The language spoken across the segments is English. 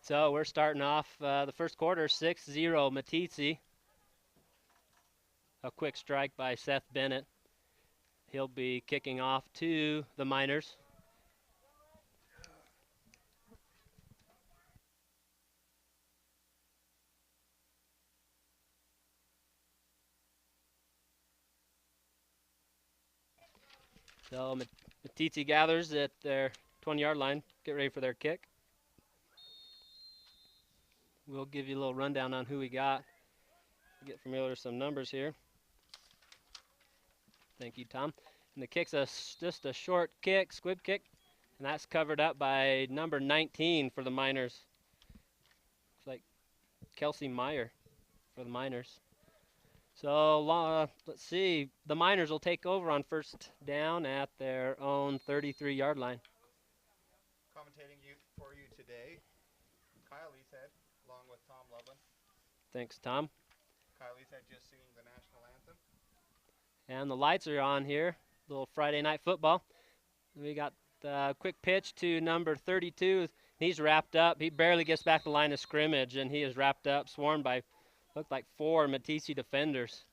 So we're starting off the first quarter 6-0 Meeteetse. A quick strike by Seth Bennett. He'll be kicking off to the Miners. So Meeteetse gathers at their 20-yard line, get ready for their kick. We'll give you a little rundown on who we got. Get familiar with some numbers here. Thank you, Tom. And the kick's just a short kick, squib kick, and that's covered up by number 19 for the Miners. Looks like Kelsey Meyer for the Miners. So let's see. The Miners will take over on first down at their own 33-yard line. Commentating for you today, Kyle Easthead, along with Tom Loveland. Thanks, Tom. Kyle Easthead just singing the national anthem. And the lights are on here. Little Friday night football. We got a quick pitch to number 32. He's wrapped up. He barely gets back to the line of scrimmage, and he is wrapped up, swarmed by, looked like 4 Meeteetse defenders.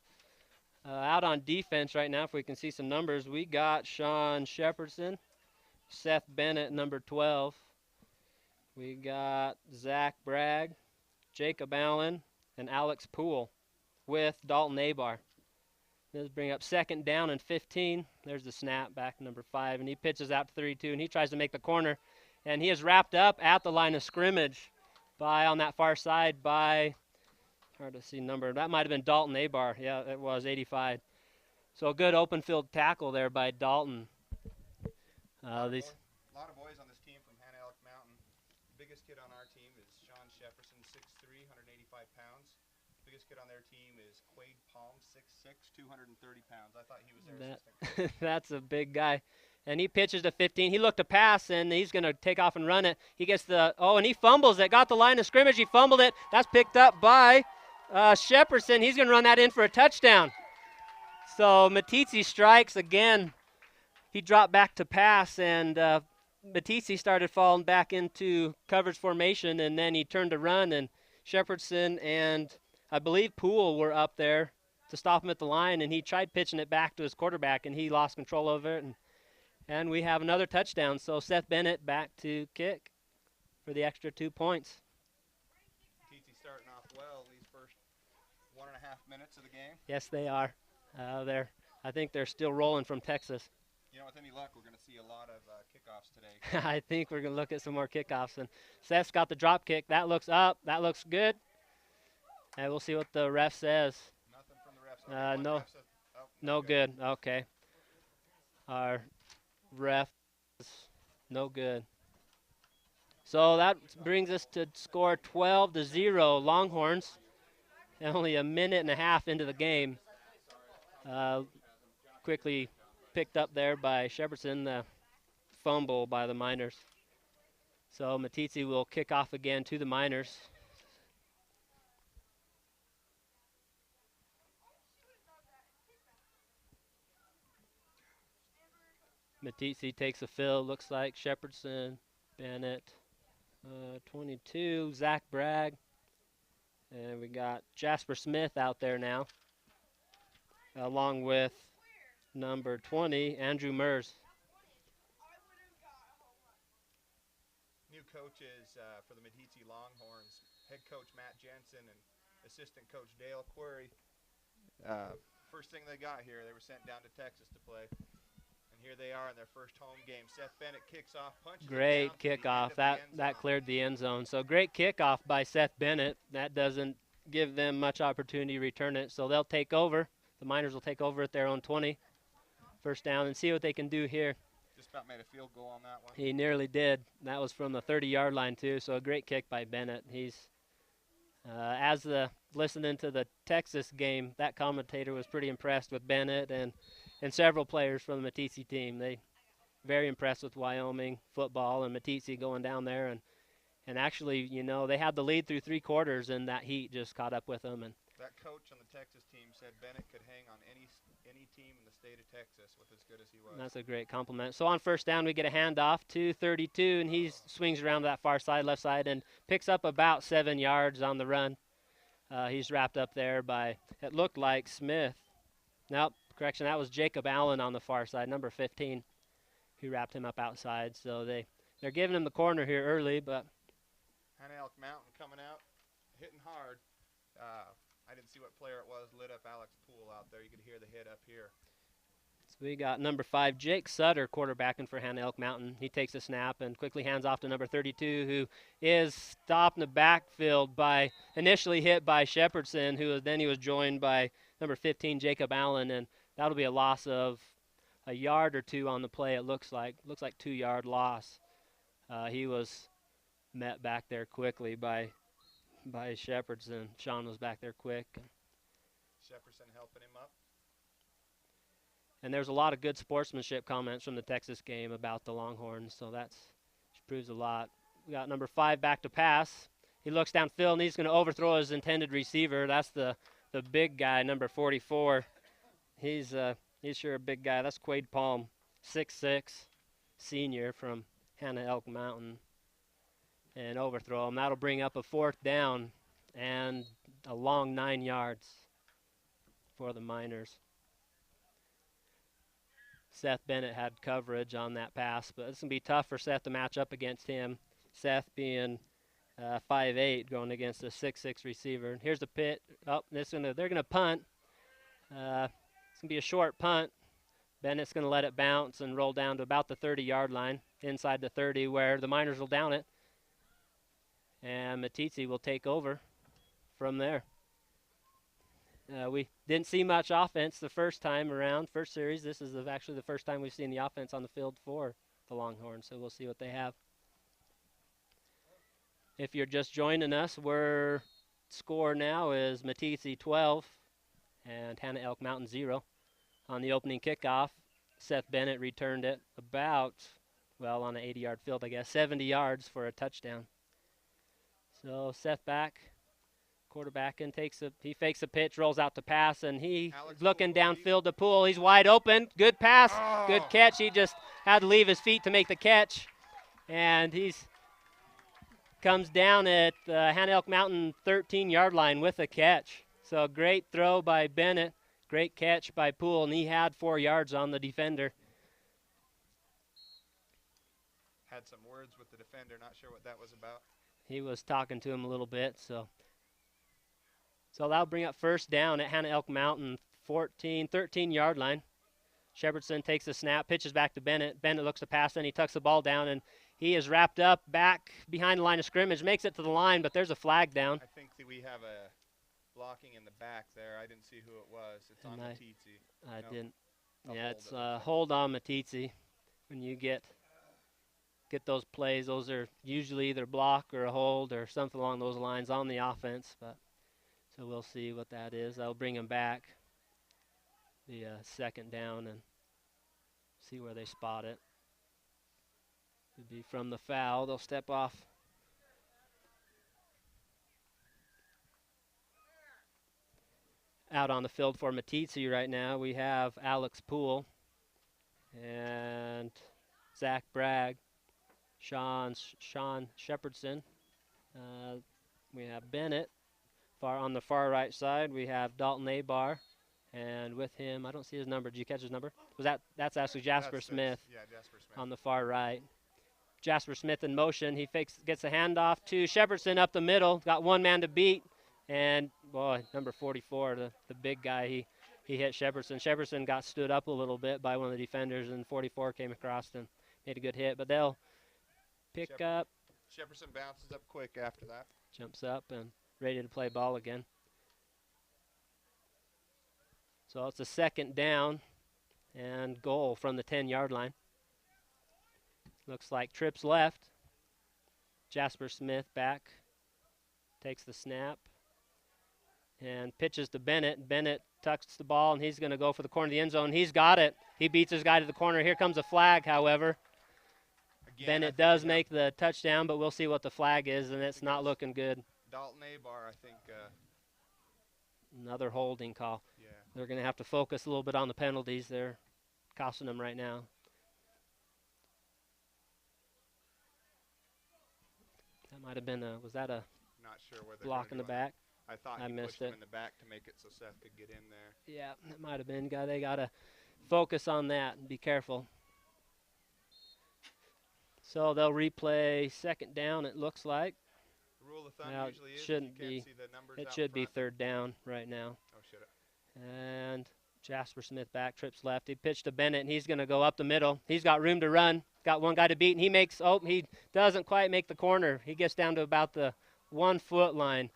Out on defense right now, if we can see some numbers, we got Sean Shepherdson, Seth Bennett, number 12. We got Zach Bragg, Jacob Allen, and Alex Poole with Dalton Abar. Let's bring up second down and 15. There's the snap back number 5, and he pitches out to 32, and he tries to make the corner. And he is wrapped up at the line of scrimmage on that far side by, hard to see number, that might have been Dalton Abar. Yeah, it was 85. So a good open field tackle there by Dalton. A lot of boys on this team from Hanna-Elk Mountain. The biggest kid on our team is Sean Shefferson, 6'3", 185 pounds. The biggest kid on their team is Quade Palm, 6'6", 230 pounds. I thought he was their assistant. That's a big guy. And he pitches to 15. He looked to pass, and he's going to take off and run it. He gets and he fumbles it. Got the line of scrimmage. He fumbled it. That's picked up by Shepperson. He's going to run that in for a touchdown. So Meeteetse strikes again. He dropped back to pass, and Meeteetse started falling back into coverage formation, and then he turned to run, and Shepperson and I believe Poole were up there to stop him at the line, and he tried pitching it back to his quarterback, and he lost control of it. And we have another touchdown. So Seth Bennett back to kick for the extra 2 points. Meeteetse starting off well these first 1.5 minutes of the game. Yes, they are. I think they're still rolling from Texas. You know, with any luck, we're going to see a lot of kickoffs today. I think we're going to look at some more kickoffs. And Seth's got the drop kick. That looks up. That looks good. And we'll see what the ref says. Nothing from the refs. No. Ref says, no good. Okay. Our ref is no good. So that brings us to score 12-0 Longhorns. Only a minute and a half into the game. Quickly picked up there by Shepperson, the fumble by the Miners. So Meeteetse will kick off again to the Miners. Meeteetse takes a field, looks like Shepperson, Bennett, 22, Zach Bragg, and we got Jasper Smith out there now, along with number 20, Andrew Mers. New coaches for the Meeteetse Longhorns, head coach Matt Jensen and assistant coach Dale Query. First thing they got here, they were sent down to Texas to play. And here they are in their first home game. Seth Bennett kicks off, punches Great it down kickoff. to the end of That cleared the end zone. So great kickoff by Seth Bennett. That doesn't give them much opportunity to return it. So they'll take over. The Miners will take over at their own 20. First down and see what they can do here. Just about made a field goal on that one. He nearly did. That was from the 30-yard line too. So a great kick by Bennett. He's listening to the Texas game, that commentator was pretty impressed with Bennett and several players from the Meeteetse team. They very impressed with Wyoming football and Meeteetse going down there and actually, you know, they had the lead through 3 quarters and that heat just caught up with them. And That coach on the Texas team said Bennett could hang on any team in the state of Texas with as good as he was. That's a great compliment. So on first down, we get a handoff to 32, and he swings around that far side, left side, and picks up about 7 yards on the run. He's wrapped up there by, it looked like Smith. Nope, correction, that was Jacob Allen on the far side, number 15. He wrapped him up outside. So they're giving him the corner here early, but Hannah Elk Mountain coming out, hitting hard. I didn't see what player it was, lit up Alex Poole out there. You could hear the hit up here. so we got number 5, Jake Sutter, quarterbacking for Hannah Elk Mountain. He takes a snap and quickly hands off to number 32, who is stopped in the backfield by, initially hit by Shepherdson, he was joined by number 15, Jacob Allen, and that'll be a loss of a yard or two on the play. It looks like 2-yard loss. He was met back there quickly by Shepherdson. Sean was back there quick. Shepherdson helping him up. And there's a lot of good sportsmanship comments from the Texas game about the Longhorns, so that proves a lot. We got number 5 back to pass. He looks downfield, and he's going to overthrow his intended receiver. That's the big guy, number 44. He's sure a big guy. That's Quade Palm, 6'6", senior from Hannah Elk Mountain. And overthrow him. That'll bring up a 4th down and a long 9 yards for the Miners. Seth Bennett had coverage on that pass, but it's going to be tough for Seth to match up against him. Seth being 5'8", going against a 6'6" receiver. Here's the pit. Oh, they're going to punt. It's going to be a short punt. Bennett's going to let it bounce and roll down to about the 30-yard line, inside the 30, where the Miners will down it. And Meeteetse will take over from there. We didn't see much offense the first time around, first series. This is actually the first time we've seen the offense on the field for the Longhorns, so we'll see what they have. If you're just joining us, our score now is Meeteetse 12 and Hannah Elk Mountain 0. On the opening kickoff, Seth Bennett returned it about, well, on an 80-yard field, I guess, 70 yards for a touchdown. So Seth back, quarterback, and he fakes a pitch, rolls out to pass, and he's looking downfield to Poole. He's wide open. Good pass, good catch. He just had to leave his feet to make the catch, and he's comes down at Hannah Elk Mountain 13-yard line with a catch. So a great throw by Bennett, great catch by Poole, and he had 4 yards on the defender. Had some words with the defender, not sure what that was about. He was talking to him a little bit, so that'll bring up first down at Hannah Elk Mountain, 13-yard line. Shepherdson takes the snap, pitches back to Bennett. Bennett looks to pass, then he tucks the ball down, and he is wrapped up back behind the line of scrimmage, makes it to the line, but there's a flag down. I think that we have a blocking in the back there. I didn't see who it was. It's on Meeteetse. I didn't. Yeah, it's hold on Meeteetse. When you get those plays, those are usually either block or a hold or something along those lines on the offense. But so we'll see what that is. That'll bring him back the second down and see where they spot it. It'd be from the foul. They'll step off. Out on the field for Meeteetse right now, we have Alex Poole and Zach Bragg. Sean Shepherdson. We have Bennett. On the far right side, we have Dalton Abar, and with him, I don't see his number. Did you catch his number? That's actually Jasper Smith. Yeah, Jasper Smith. On the far right. Jasper Smith in motion. He gets a handoff to Shepherdson up the middle. Got one man to beat, and boy, number 44, the big guy, he hit Shepherdson. Shepherdson got stood up a little bit by one of the defenders, and 44 came across and made a good hit. But they'll pick up. Shepherdson bounces up quick after that. Jumps up and ready to play ball again. So it's a second down and goal from the 10-yard line. Looks like trips left. Jasper Smith back, takes the snap, and pitches to Bennett. Bennett tucks the ball, and he's going to go for the corner of the end zone. He's got it. He beats his guy to the corner. Here comes a flag, however. Again, Bennett does make the touchdown, but we'll see what the flag is, and it's not looking good. Dalton Abar, I think. Another holding call. Yeah. They're going to have to focus a little bit on the penalties. They're costing them right now. That might have been was that a Not sure where they're block in the back? I thought I he missed pushed him it. in the back to make it so Seth could get in there. Yeah, it might have been. They got to focus on that and be careful. So they'll replay second down, it looks like. The rule of thumb Well, usually is shouldn't if you can't be. see the numbers It out should be front. third down right now. Oh, should it? And Jasper Smith back, trips left. He pitched to Bennett, and he's going to go up the middle. He's got room to run. Got one guy to beat, and he doesn't quite make the corner. He gets down to about the 1 foot line.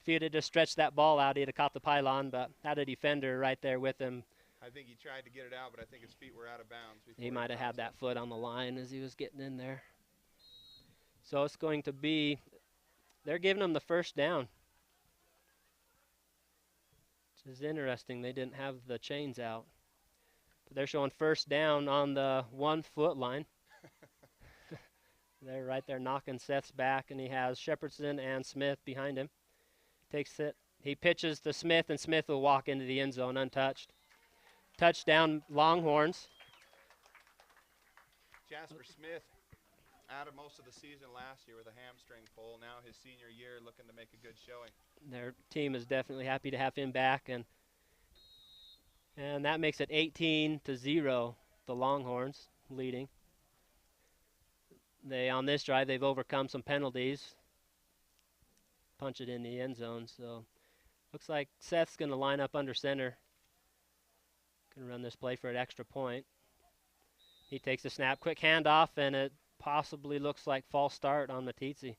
If he'd have just stretched that ball out, he'd have caught the pylon, but had a defender right there with him. I think he tried to get it out, but I think his feet were out of bounds. He might have had that foot on the line as he was getting in there. So it's going to be, they're giving him the first down. Which is interesting. They didn't have the chains out. But they're showing first down on the 1 foot line. They're right there knocking Seth's back, and he has Shepherdson and Smith behind him. Takes it. He pitches to Smith, and Smith will walk into the end zone untouched. Touchdown, Longhorns. Jasper Smith out of most of the season last year with a hamstring pull. Now his senior year looking to make a good showing. Their team is definitely happy to have him back, and that makes it 18-0, the Longhorns leading. On this drive, they've overcome some penalties. Punch it in the end zone, so looks like Seth's going to line up under center. Going to run this play for an extra point. He takes the snap, quick handoff, and it possibly looks like false start on Meeteetse.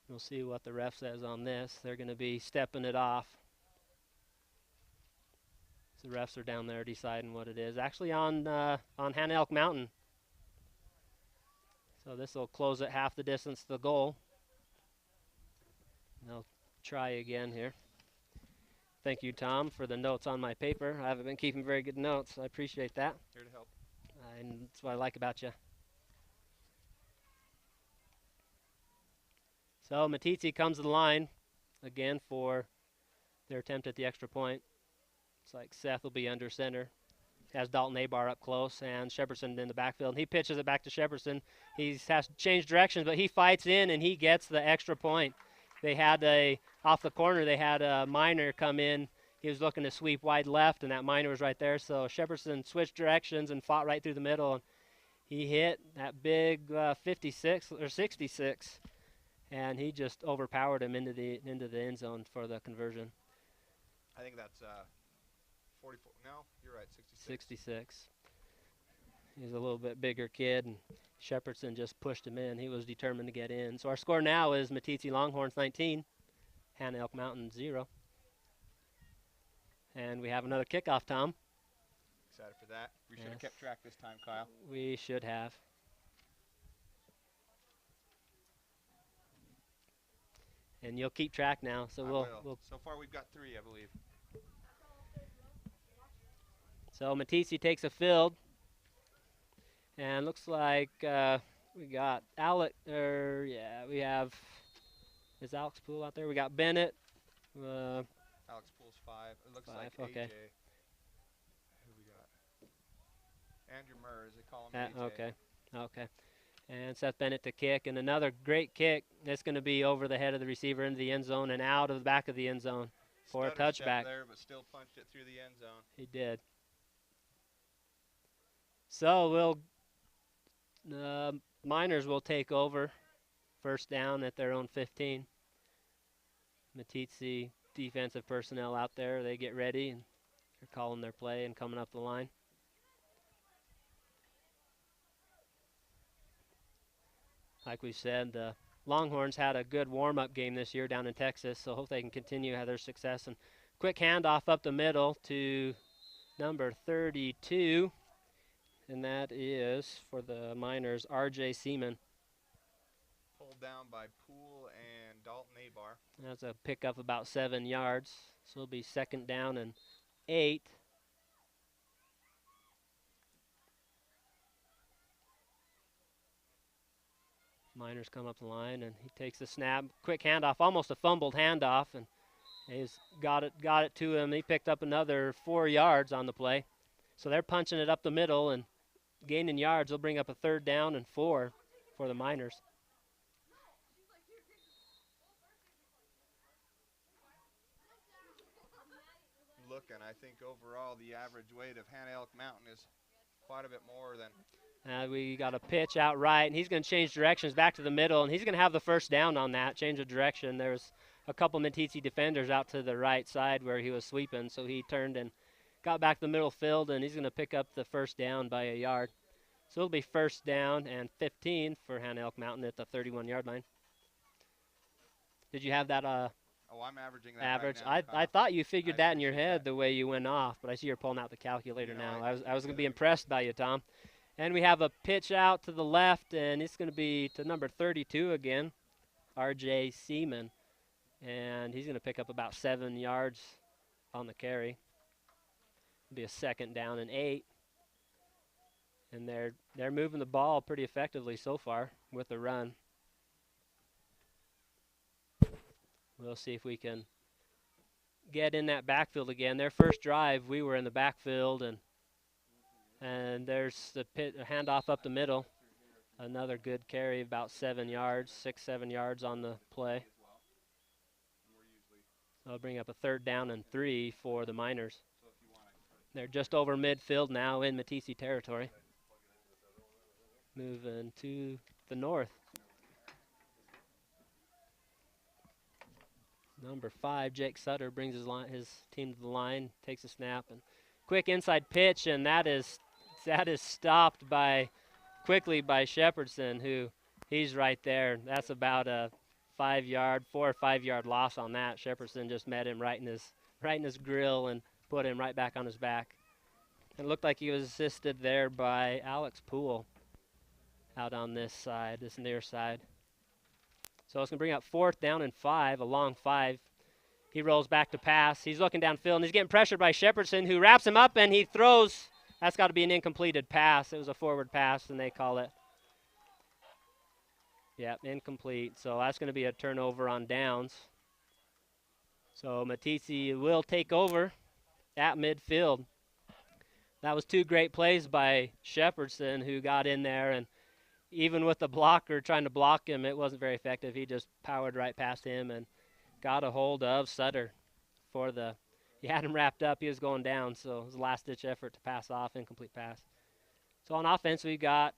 We'll see what the ref says on this. They're going to be stepping it off. So the refs are down there deciding what it is. Actually on Hannah Elk Mountain. So this will close it half the distance to the goal. They'll try again here. Thank you, Tom, for the notes on my paper. I haven't been keeping very good notes. I appreciate that. Here to help. And that's what I like about you. So Meeteetse comes to the line again for their attempt at the extra point. It's like Seth will be under center. Has Dalton Abar up close and Shepherdson in the backfield. And he pitches it back to Shepherdson. He has to change directions, but he fights in and he gets the extra point. They had off the corner, they had a Miner come in. He was looking to sweep wide left, and that Miner was right there. So Shepherdson switched directions and fought right through the middle. And he hit that big 56 or 66, and he just overpowered him into the end zone for the conversion. I think that's 44. No, you're right, 66. 66. He's a little bit bigger kid, and Shepherdson just pushed him in. He was determined to get in. So our score now is Meeteetse Longhorns 19, Hannah Elk Mountain 0. And we have another kickoff, Tom. Excited for that. We should have kept track this time, Kyle. We should have. And you'll keep track now. So we'll So far we've got 3, I believe. So Meeteetse takes a field. And looks like we got Alec, we have, is Alex Poole out there? We got Bennett. Alex Poole's 5. It looks like okay. AJ. Who we got? Andrew Murs, they call him AJ. Okay. And Seth Bennett to kick, and another great kick. That's going to be over the head of the receiver into the end zone and out of the back of the end zone for a touchback. There, but still punched it through the end zone. He did. So Miners will take over first down at their own 15. Meeteetse defensive personnel out there, they get ready and they're calling their play and coming up the line. Like we said, the Longhorns had a good warm-up game this year down in Texas, so hope they can continue to have their success. And quick handoff up the middle to number 32. And that is, for the Miners, R.J. Seaman. Pulled down by Poole and Dalton Abar. That's a pickup about 7 yards. So it'll be second down and 8. Miners come up the line, and he takes the snap. Quick handoff, almost a fumbled handoff, and he's got it to him. He picked up another 4 yards on the play. So they're punching it up the middle and gaining yards. They'll bring up a 3rd down and 4 for the Miners. Looking, I think overall the average weight of Hannah Elk Mountain is quite a bit more than. We got a pitch out right, and he's going to change directions back to the middle, and he's going to have the 1st down on that, change of direction. There's a couple Meeteetse defenders out to the right side where he was sweeping, so he turned and got back to the middle field, and he's going to pick up the 1st down by a yard. So it'll be 1st down and 15 for Hannah Elk Mountain at the 31-yard line. Did you have that Oh, I'm averaging that average? right now. I thought you figured I that in your appreciate head that. the way you went off, but I see you're pulling out the calculator You know, now. I I was going to be gotta- impressed by you, Tom. And we have a pitch out to the left, and it's going to be to number 32 again, R.J. Seaman. And he's going to pick up about 7 yards on the carry. It'll be a 2nd down and 8. And they're moving the ball pretty effectively so far with the run. We'll see if we can get in that backfield again. Their first drive, we were in the backfield, and there's the handoff up the middle. Another good carry, about 7 yards, 6-7 yards on the play. I'll bring up a 3rd down and 3 for the Miners. They're just over midfield now in Meeteetse territory. Moving to the north. Number 5, Jake Sutter, brings his team to the line, takes a snap, and quick inside pitch, and that is stopped quickly by Shepherdson, who he's right there. That's about a 4 or 5 yard loss on that. Shepherdson just met him right in his grill and put him right back on his back. It looked like he was assisted there by Alex Poole out on this side, this near side. So it's going to bring up 4th down and 5, a long 5. He rolls back to pass. He's looking downfield, and he's getting pressured by Shepherdson, who wraps him up, and he throws. That's got to be an incompleted pass. It was a forward pass, and they call it. Yep, incomplete. So that's going to be a turnover on downs. So Meeteetse will take over at midfield. That was 2 great plays by Shepherdson, who got in there, and even with the blocker trying to block him, it wasn't very effective. He just powered right past him and got a hold of Sutter he had him wrapped up. He was going down, so it was a last-ditch effort to pass off, incomplete pass. So on offense, we've got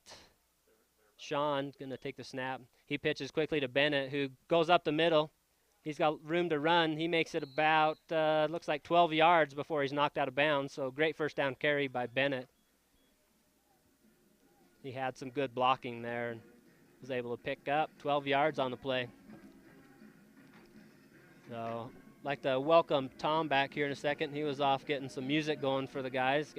Sean going to take the snap. He pitches quickly to Bennett, who goes up the middle. He's got room to run. He makes it about, looks like 12 yards before he's knocked out of bounds, so great 1st down carry by Bennett. He had some good blocking there and was able to pick up 12 yards on the play. So I'd like to welcome Tom back here in a second. He was off getting some music going for the guys.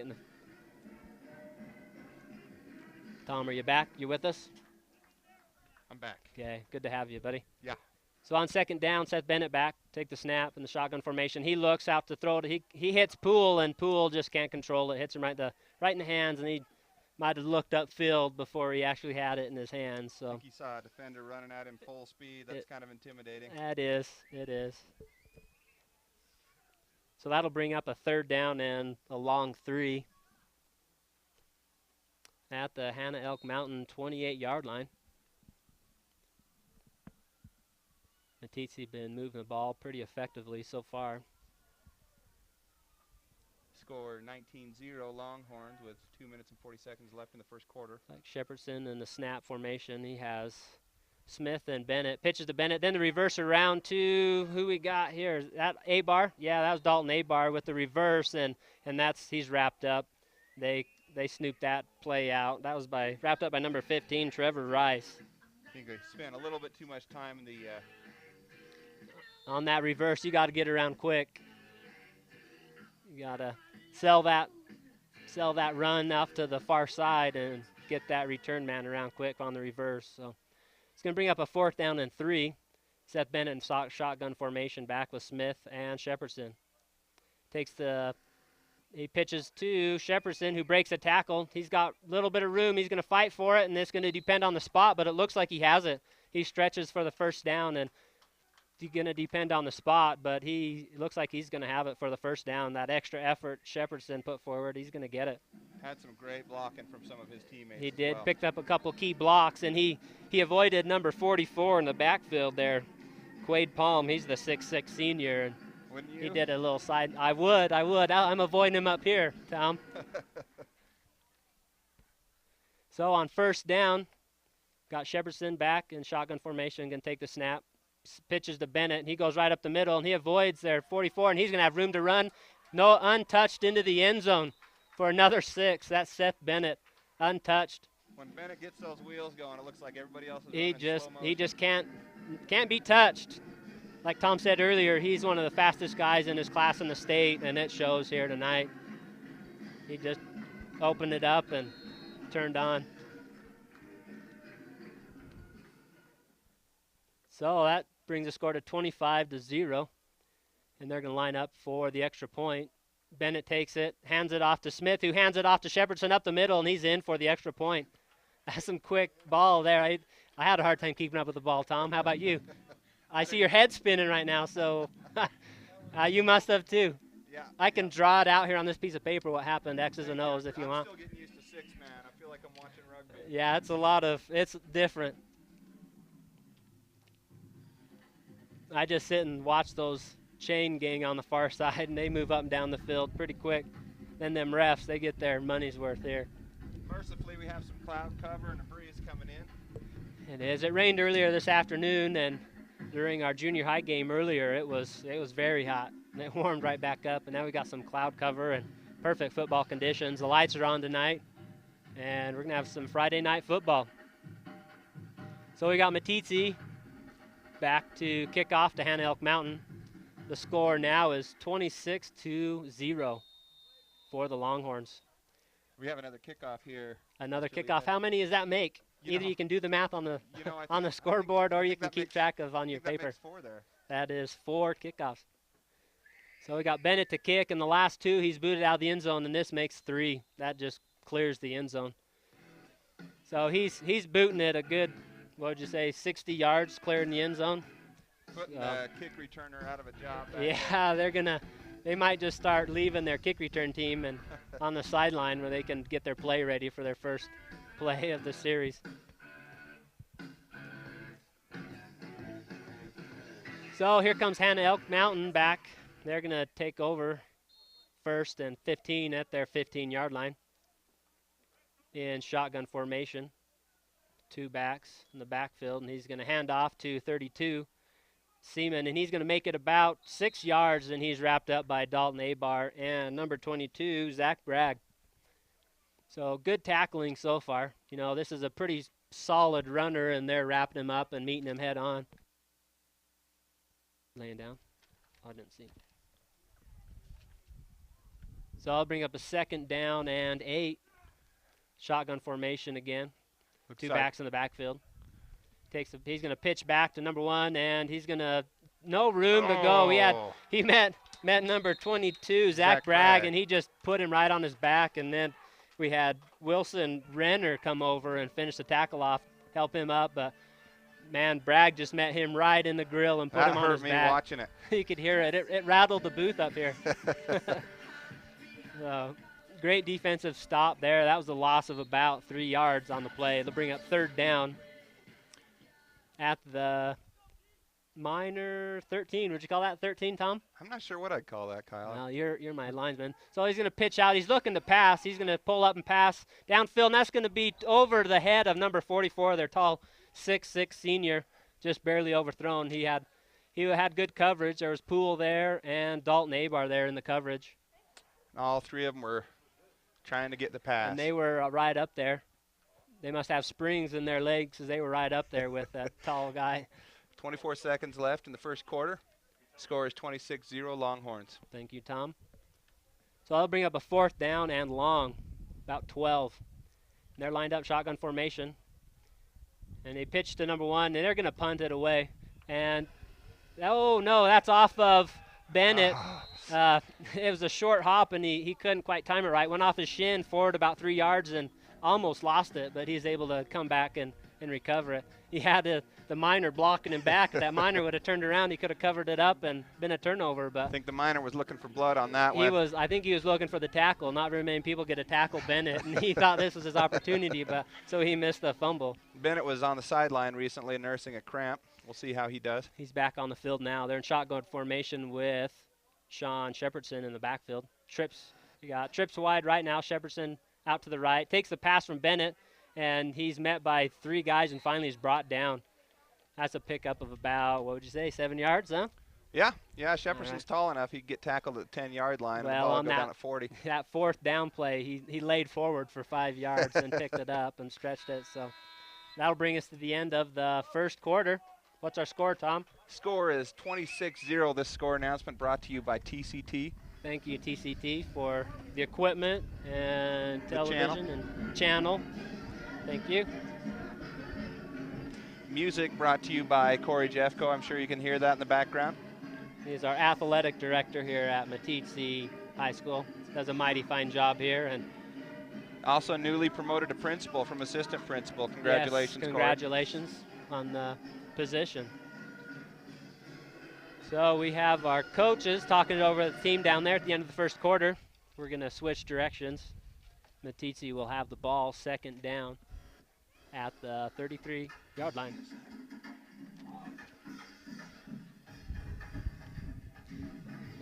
Tom, are you back? You with us? I'm back. Okay, good to have you, buddy. Yeah. So on 2nd down, Seth Bennett back, take the snap in the shotgun formation. He looks out to throw it. He hits Poole, and Poole just can't control it. Hits him right in the hands, and he might have looked upfield before he actually had it in his hands. So I think he saw a defender running at him full speed. That's kind of intimidating. It is. So that'll bring up a 3rd down and a long 3 at the Hannah Elk Mountain 28-yard line. Meeteetse been moving the ball pretty effectively so far. Score 19-0 Longhorns with 2 minutes and 40 seconds left in the 1st quarter. Like Shepherdson in the snap formation, he has Smith and Bennett. Pitches to Bennett, then the reverse around to who we got here. Is that Abar? Yeah, that was Dalton Abar with the reverse, and he's wrapped up. They snooped that play out. That was wrapped up by number 15, Trevor Rice. I think they spent a little bit too much time in the on that reverse. You got to get around quick. You got to sell that run off to the far side and get that return man around quick on the reverse. So it's going to bring up a 4th down and 3. Seth Bennett in shotgun formation back with Smith and Shepherdson. Takes the He pitches to Shepardson, who breaks a tackle. He's got a little bit of room. He's going to fight for it, and it's going to depend on the spot, but it looks like he has it. He stretches for the first down, and he's going to depend on the spot, but he looks like he's going to have it for the first down. That extra effort Shepardson put forward, he's going to get it. Had some great blocking from some of his teammates. He did. Well. Picked up a couple key blocks, and he avoided number 44 in the backfield there. Quade Palm, he's the 6'6 senior. And wouldn't you? he did a little side. I would. I'm avoiding him up here, Tom. So on first down, got Shepardson back in shotgun formation, going to take the snap. Pitches to Bennett, and he goes right up the middle, and he avoids their 44, and he's going to have room to run. No, untouched into the end zone for another 6. That's Seth Bennett, untouched. When Bennett gets those wheels going, it looks like everybody else is he just can't be touched. Like Tom said earlier, he's one of the fastest guys in his class in the state, and it shows here tonight. He just opened it up and turned on. So that brings the score to 25-0, and they're going to line up for the extra point. Bennett takes it, hands it off to Smith, who hands it off to Shepardson up the middle, and he's in for the extra point. That's some quick ball there. I had a hard time keeping up with the ball, Tom. How about you? I see your head spinning right now, so you must have too. Yeah. I can draw it out here on this piece of paper what happened, X's and O's, if you want. I'm still getting used to 6-man. I feel like I'm watching rugby. Yeah, it's different. I just sit and watch those chain gang on the far side, and they move up and down the field pretty quick. Then them refs, they get their money's worth here. Mercifully, we have some cloud cover and a breeze coming in. It is. It rained earlier this afternoon, and during our junior high game earlier, it was very hot. And it warmed right back up, and now we got some cloud cover and perfect football conditions. The lights are on tonight, and we're going to have some Friday night football. So we got Meeteetse back to kick off to Hannah Elk Mountain. The score now is 26-0 for the Longhorns. We have another kickoff here. Another kickoff. How many does that make? Either you can do the math on the scoreboard, or you can keep track of on your paper. That makes 4 there. That is 4 kickoffs. So we got Bennett to kick, and the last 2 he's booted out of the end zone, and this makes 3. That just clears the end zone. So he's booting it a good, what would you say, 60 yards clearing the end zone. Putting the kick returner out of a job. Yeah, they might just start leaving their kick return team and on the sideline where they can get their play ready for their first play of the series. So here comes Hannah Elk Mountain back. They're going to take over 1st and 15 at their 15-yard line in shotgun formation. 2 backs in the backfield, and he's going to hand off to 32. Seaman, and he's going to make it about 6 yards, and he's wrapped up by Dalton Abar and number 22, Zach Bragg. So good tackling so far. You know, this is a pretty solid runner, and they're wrapping him up and meeting him head on. Laying down. Oh, I didn't see. So I'll bring up a 2nd down and 8. Shotgun formation again. Looks 2 backs in the backfield. He's going to pitch back to number 1, and he's going to no room to go. He met number 22, Zach Bragg, and he just put him right on his back. And then we had Wilson Renner come over and finish the tackle off, help him up. But man, Bragg just met him right in the grill and put him on his back. That hurt me watching it. You could hear it. It rattled the booth up here. So, great defensive stop there. That was a loss of about 3 yards on the play. They'll bring up 3rd down at the minor 13. Would you call that 13, Tom? I'm not sure what I'd call that, Kyle. No, you're my linesman. So he's going to pitch out. He's looking to pass. He's going to pull up and pass downfield, and that's going to be over the head of number 44, their tall 6'6 senior, just barely overthrown. He had good coverage. There was Poole there and Dalton Abar there in the coverage. All 3 of them were trying to get the pass. And they were right up there. They must have springs in their legs because they were right up there with that tall guy. 24 seconds left in the 1st quarter. Score is 26-0 Longhorns. Thank you, Tom. So I'll bring up a 4th down and long, about 12. And they're lined up shotgun formation. And they pitch to number 1, and they're going to punt it away. And, oh, no, that's off of Bennett. It was a short hop, and he couldn't quite time it right. Went off his shin, forward about 3 yards, and almost lost it, but he's able to come back and recover it. He had the minor blocking him back. If that minor would have turned around, he could have covered it up and been a turnover. But I think the minor was looking for blood on that he one. was. I think he was looking for the tackle. Not very many people get to tackle Bennett, and he thought this was his opportunity, but so he missed the fumble. Bennett was on the sideline recently nursing a cramp. We'll see how he does. He's back on the field now. They're in shotgun formation with Sean Shepardson in the backfield. You got trips wide right now. Shepardson out to the right. Takes the pass from Bennett, and he's met by 3 guys, and finally he's brought down. That's a pickup of about, what would you say, 7 yards, huh? Yeah, Shepherdson's tall enough. He'd get tackled at the 10-yard line. Well, and the ball on would go down at 40. That fourth down play, he laid forward for 5 yards and picked it up and stretched it. So that'll bring us to the end of the first quarter. What's our score, Tom? Score is 26-0. This score announcement brought to you by TCT. Thank you, TCT, for the equipment and television and channel. Thank you. Music brought to you by Corey Jeffco. I'm sure you can hear that in the background. He's our athletic director here at Meeteetse High School. Does a mighty fine job here. And also newly promoted to principal from assistant principal. Congratulations, yes, congratulations on the position. So we have our coaches talking it over the team down there at the end of the first quarter. We're going to switch directions. Meeteetse will have the ball second down at the 33-yard line.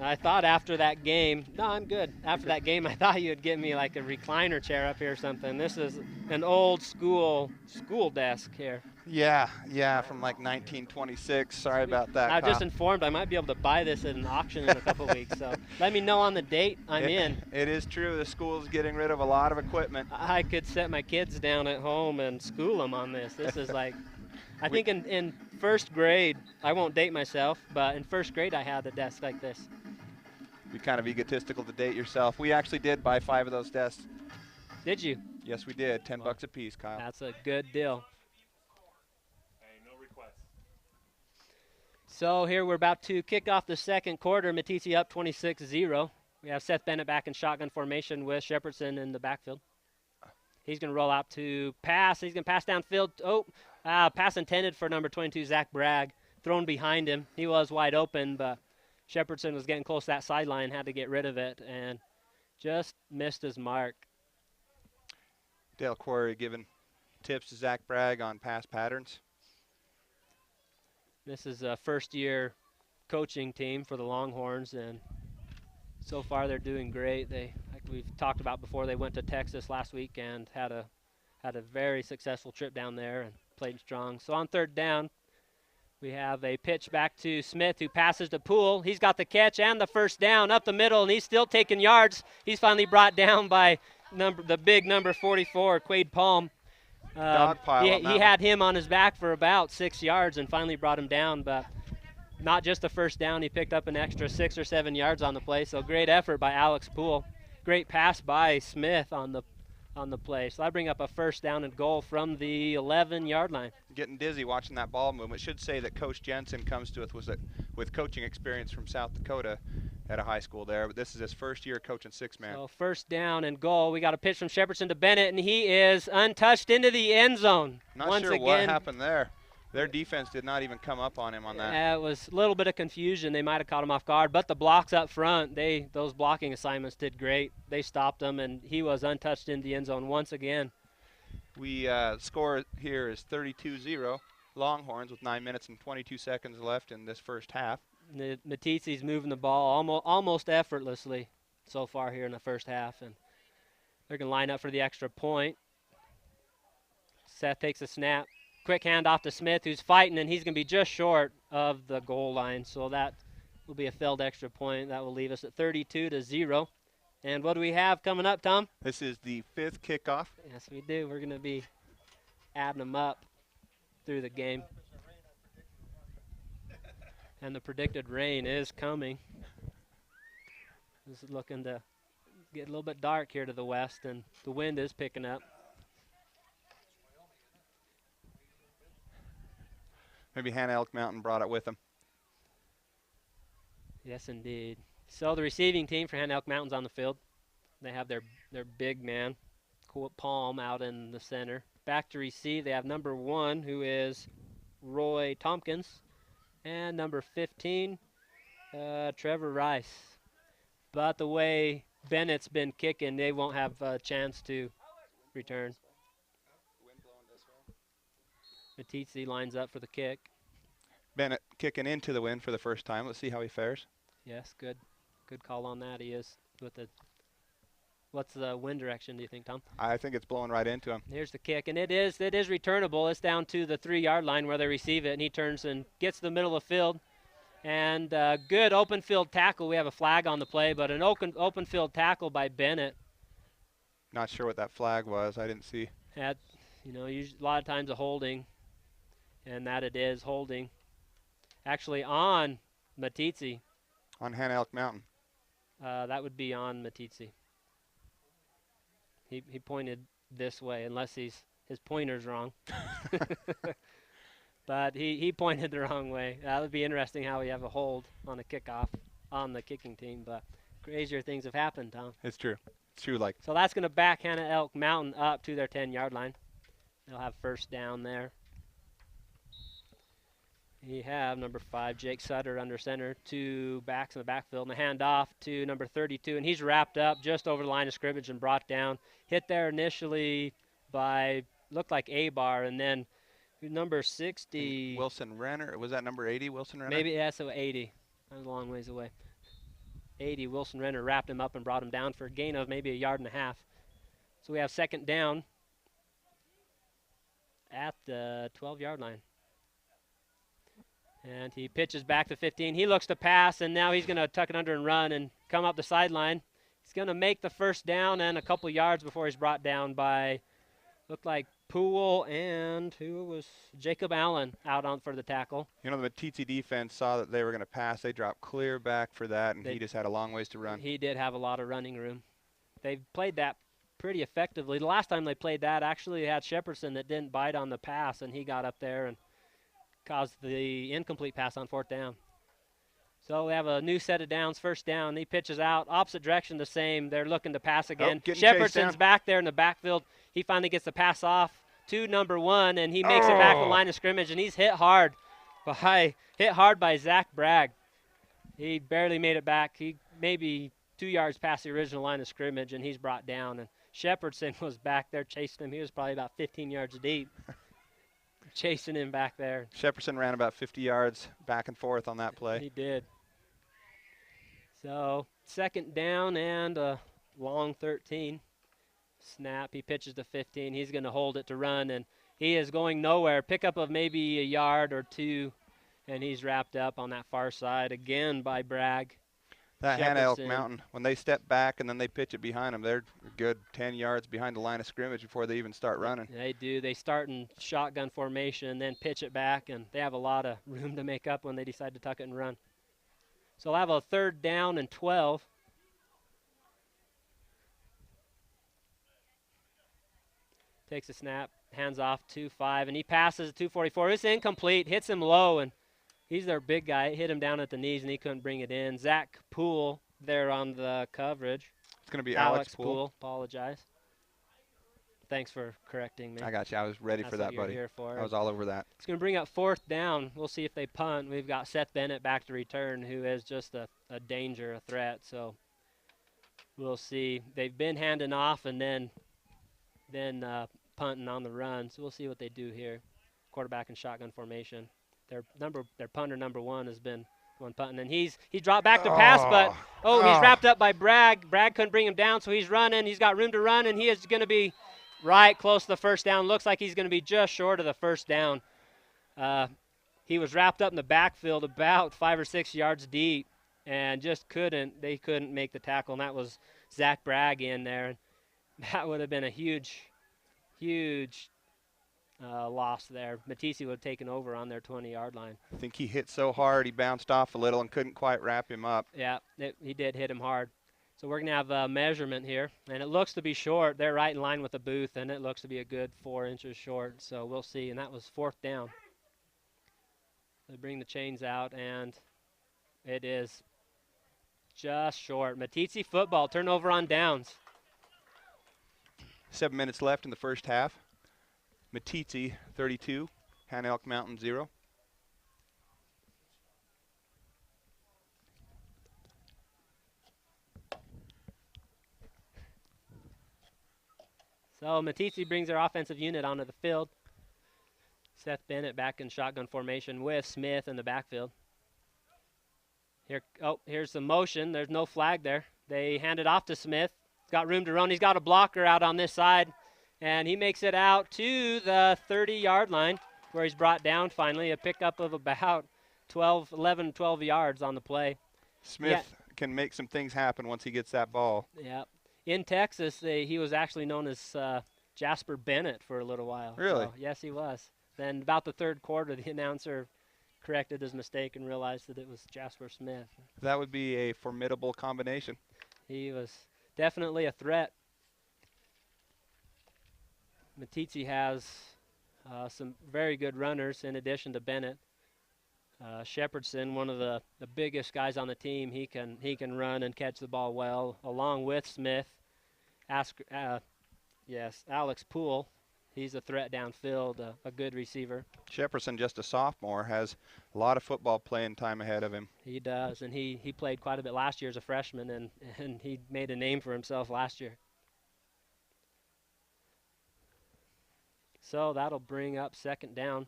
I thought after that game, no, I'm good. After that game, I thought you'd get me like a recliner chair up here or something. This is an old school desk here. Yeah, from like 1926. Sorry about that. I was just informed I might be able to buy this at an auction in a couple weeks, so let me know on the date. I'm in. It is true. The school's getting rid of a lot of equipment. I could set my kids down at home and school them on this. This is like, I think in first grade, I won't date myself, but in first grade I had a desk like this. Be kind of egotistical to date yourself. We actually did buy 5 of those desks. Did you? Yes, we did. $10 a piece, Kyle. That's a good deal. So here we're about to kick off the second quarter. Meeteetse up 26-0. We have Seth Bennett back in shotgun formation with Shepardson in the backfield. He's going to roll out to pass. He's going to pass downfield. Pass intended for number 22, Zach Bragg. Thrown behind him. He was wide open, but Shepardson was getting close to that sideline, had to get rid of it, and just missed his mark. Dale Quarry giving tips to Zach Bragg on pass patterns. This is a first-year coaching team for the Longhorns, and so far they're doing great. Like we've talked about before, they went to Texas last week and had a very successful trip down there and played strong. So on third down, we have a pitch back to Smith, who passes to Poole. He's got the catch and the first down up the middle, and he's still taking yards. He's finally brought down by the big number 44, Quade Palm. He had him on his back for about 6 yards and finally brought him down, but not just the first down. He picked up an extra 6 or 7 yards on the play, so great effort by Alex Poole. Great pass by Smith on the play. So I bring up a first down and goal from the 11-yard line. Getting dizzy watching that ball movement. Should say that Coach Jensen comes to us with coaching experience from South Dakota at a high school there, but this is his first year coaching 6-man. So first down and goal. We got a pitch from Shepardson to Bennett, and he is untouched into the end zone. Not sure what happened there. Their defense did not even come up on him on that. Yeah, it was a little bit of confusion. They might have caught him off guard, but the blocks up front, those blocking assignments did great. They stopped him, and he was untouched in the end zone once again. We score here is 32-0. Longhorns with 9 minutes and 22 seconds left in this first half. Meeteetse's moving the ball almost effortlessly so far here in the first half, and they're going to line up for the extra point. Seth takes a snap. Quick handoff to Smith, who's fighting, and he's going to be just short of the goal line. So that will be a failed extra point. That will leave us at 32-0. And what do we have coming up, Tom? This is the 5th kickoff. Yes, we do. We're going to be adding them up through the game. And the predicted rain is coming. This is looking to get a little bit dark here to the west, and the wind is picking up. Maybe Hannah Elk Mountain brought it with them. Yes, indeed. So the receiving team for Hand Elk Mountain's on the field. They have their big man, Palm, out in the center. Back to receive, they have number 1, who is Roy Tompkins, and number 15, Trevor Rice. But the way Bennett's been kicking, they won't have a chance to return. Meeteetse lines up for the kick. Bennett kicking into the wind for the first time. Let's see how he fares. Yes, good call on that. He is with the. What's the wind direction, do you think, Tom? I think it's blowing right into him. Here's the kick, and it is returnable. It's down to the 3-yard line where they receive it, and he turns and gets to the middle of the field. And good open field tackle. We have a flag on the play, but an open field tackle by Bennett. Not sure what that flag was. I didn't see. A lot of times a holding, and that it is holding. Actually on Meeteetse. On Hand Elk Mountain. That would be on Meeteetse. He pointed this way, unless his pointer's wrong. But he pointed the wrong way. That would be interesting how we have a hold on a kickoff on the kicking team. But crazier things have happened, Tom. It's true. It's true. Like. So that's going to back Hand Elk Mountain up to their 10-yard line. They'll have first down there. We have number 5, Jake Sutter, under center, 2 backs in the backfield, and a handoff to number 32, and he's wrapped up just over the line of scrimmage and brought down. Hit there initially by, looked like A-Bar, and then number 60. Wilson Renner. Was that number 80, Wilson Renner? Maybe, yeah, so 80. That was a long ways away. 80, Wilson Renner wrapped him up and brought him down for a gain of maybe 1.5 yards. So we have second down at the 12-yard line. And he pitches back to 15. He looks to pass, and now he's going to tuck it under and run and come up the sideline. He's going to make the first down and a couple yards before he's brought down by, looked like Poole and who was Jacob Allen out on for the tackle. You know, the Meeteetse defense saw that they were going to pass. They dropped clear back for that, and he just had a long ways to run. He did have a lot of running room. They played that pretty effectively. The last time they played that, actually, they had Shepardson that didn't bite on the pass, and he got up there and caused the incomplete pass on 4th down. So we have a new set of downs, first down. He pitches out, opposite direction the same. They're looking to pass again. Shepherdson's back there in the backfield. He finally gets the pass off to number 1, and he makes it back to the line of scrimmage, and he's hit hard by Zach Bragg. He barely made it back. He maybe 2 yards past the original line of scrimmage, and he's brought down. And Shepardson was back there chasing him. He was probably about 15 yards deep. Chasing him back there. Shepardson ran about 50 yards back and forth on that play. He did. So second down and a long 13. Snap. He pitches to 15. He's going to hold it to run, and he is going nowhere. Pickup of maybe 1 yard or 2, and he's wrapped up on that far side again by Bragg. That Hand Elk Mountain, when they step back and then they pitch it behind them, they're a good 10 yards behind the line of scrimmage before they even start running. They do. They start in shotgun formation and then pitch it back, and they have a lot of room to make up when they decide to tuck it and run. So they'll have a 3rd down and 12. Takes a snap, hands off 2-5, and he passes 244. It's incomplete, hits him low, and he's their big guy. It hit him down at the knees, and he couldn't bring it in. Zach Poole there on the coverage. It's going to be Alex Poole. Apologize. Thanks for correcting me. I got you. I was ready That's for that, what you're buddy. Here for. I was all over that. It's going to bring up 4th down. We'll see if they punt. We've got Seth Bennett back to return, who is just a danger, a threat. So we'll see. They've been handing off and then punting on the run. So we'll see what they do here. Quarterback in shotgun formation. Their punter number 1 has been one punting, and he dropped back to pass, but he's wrapped up by Bragg. Bragg couldn't bring him down, so he's running. He's got room to run, and he is going to be right close to the first down. Looks like he's going to be just short of the first down. He was wrapped up in the backfield about 5 or 6 yards deep, and they couldn't make the tackle, and that was Zach Bragg in there. And that would have been a huge loss there. Meeteetse would have taken over on their 20-yard line. I think he hit so hard he bounced off a little and couldn't quite wrap him up. Yeah, he did hit him hard. So we're going to have a measurement here, and it looks to be short. They're right in line with the booth, and it looks to be a good 4 inches short. So we'll see, and that was 4th down. They bring the chains out, and it is Just short. Meeteetse football, turnover on downs. 7 minutes left in the first half. Meeteetse 32, Han Elk Mountain 0. So Meeteetse brings their offensive unit onto the field. Seth Bennett back in shotgun formation with Smith in the backfield. Here's the motion. There's no flag there. They hand it off to Smith. He's got room to run. He's got a blocker out on this side. And he makes it out to the 30-yard line where he's brought down finally. A pickup of about 11, 12 yards on the play. Smith can make some things happen once he gets that ball. Yeah. In Texas, he was actually known as Jasper Bennett for a little while. Really? So, yes, he was. Then about the third quarter, the announcer corrected his mistake and realized that it was Jasper Smith. That would be a formidable combination. He was definitely a threat. Meeteetse has some very good runners in addition to Bennett. Shepherdson, one of the biggest guys on the team, he can run and catch the ball well, along with Smith. Alex Poole, he's a threat downfield, a good receiver. Shepherdson, just a sophomore, has a lot of football playing time ahead of him. He does, and he played quite a bit last year as a freshman, and he made a name for himself last year. So that'll bring up second down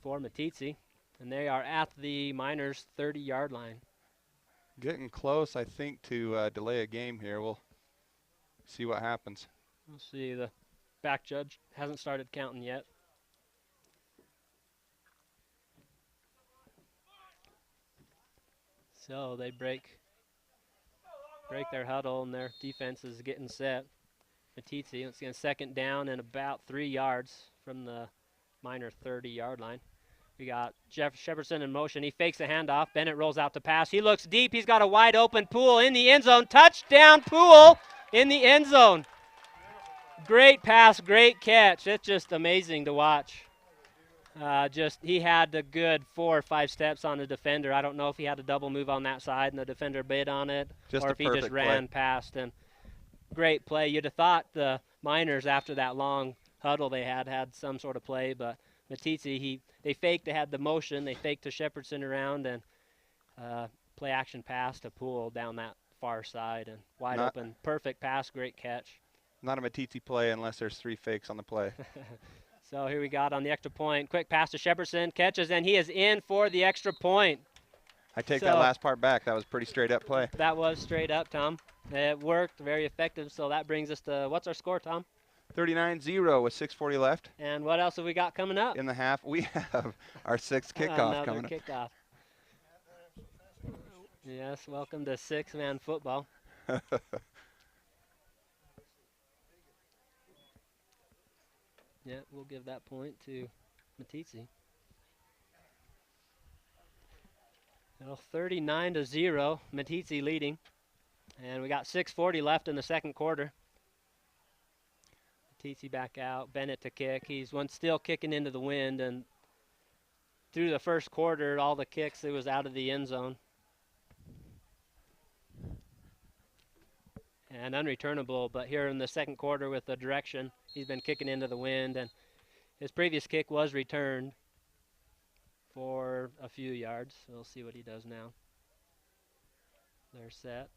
for Meeteetse, and they are at the Miners' 30-yard line. Getting close, I think, to delay a game here. We'll see what happens. We'll see. The back judge hasn't started counting yet. So they break their huddle, and their defense is getting set. Meeteetse, it's going second down and about 3 yards from the Miner 30-yard line. We got Shepherdson in motion. He fakes a handoff. Bennett rolls out to pass. He looks deep. He's got a wide open Poole in the end zone. Touchdown, Poole in the end zone. Great pass, great catch. It's just amazing to watch. He had a good 4 or 5 steps on the defender. I don't know if he had a double move on that side and the defender bid on it, or if he just ran past. And great play. You'd have thought the Miners, after that long huddle they had some sort of play, but Meeteetse, they faked. They had the motion. They faked to Shepherdson around and play action pass to Poole down that far side and wide open. Perfect pass, great catch. Not a Meeteetse play unless there's 3 fakes on the play. So here we got on the extra point. Quick pass to Shepherdson, catches, and he is in for the extra point. I take that last part back. That was a pretty straight up play. That was straight up, Tom. It worked, very effective. So that brings us to, what's our score, Tom? 39-0 with 6:40 left. And what else have we got coming up? In the half, we have our 6th kickoff coming up. Another kickoff. Yes, welcome to 6-man football. Yeah, we'll give that point to Meeteetse. Well, 39-0, Meeteetse leading. And we got 6:40 left in the second quarter. Meeteetse back out, Bennett to kick. He's still kicking into the wind, and through the first quarter, all the kicks, it was out of the end zone. And unreturnable, but here in the second quarter with the direction, he's been kicking into the wind, and his previous kick was returned for a few yards. So we'll see what he does now. They're set.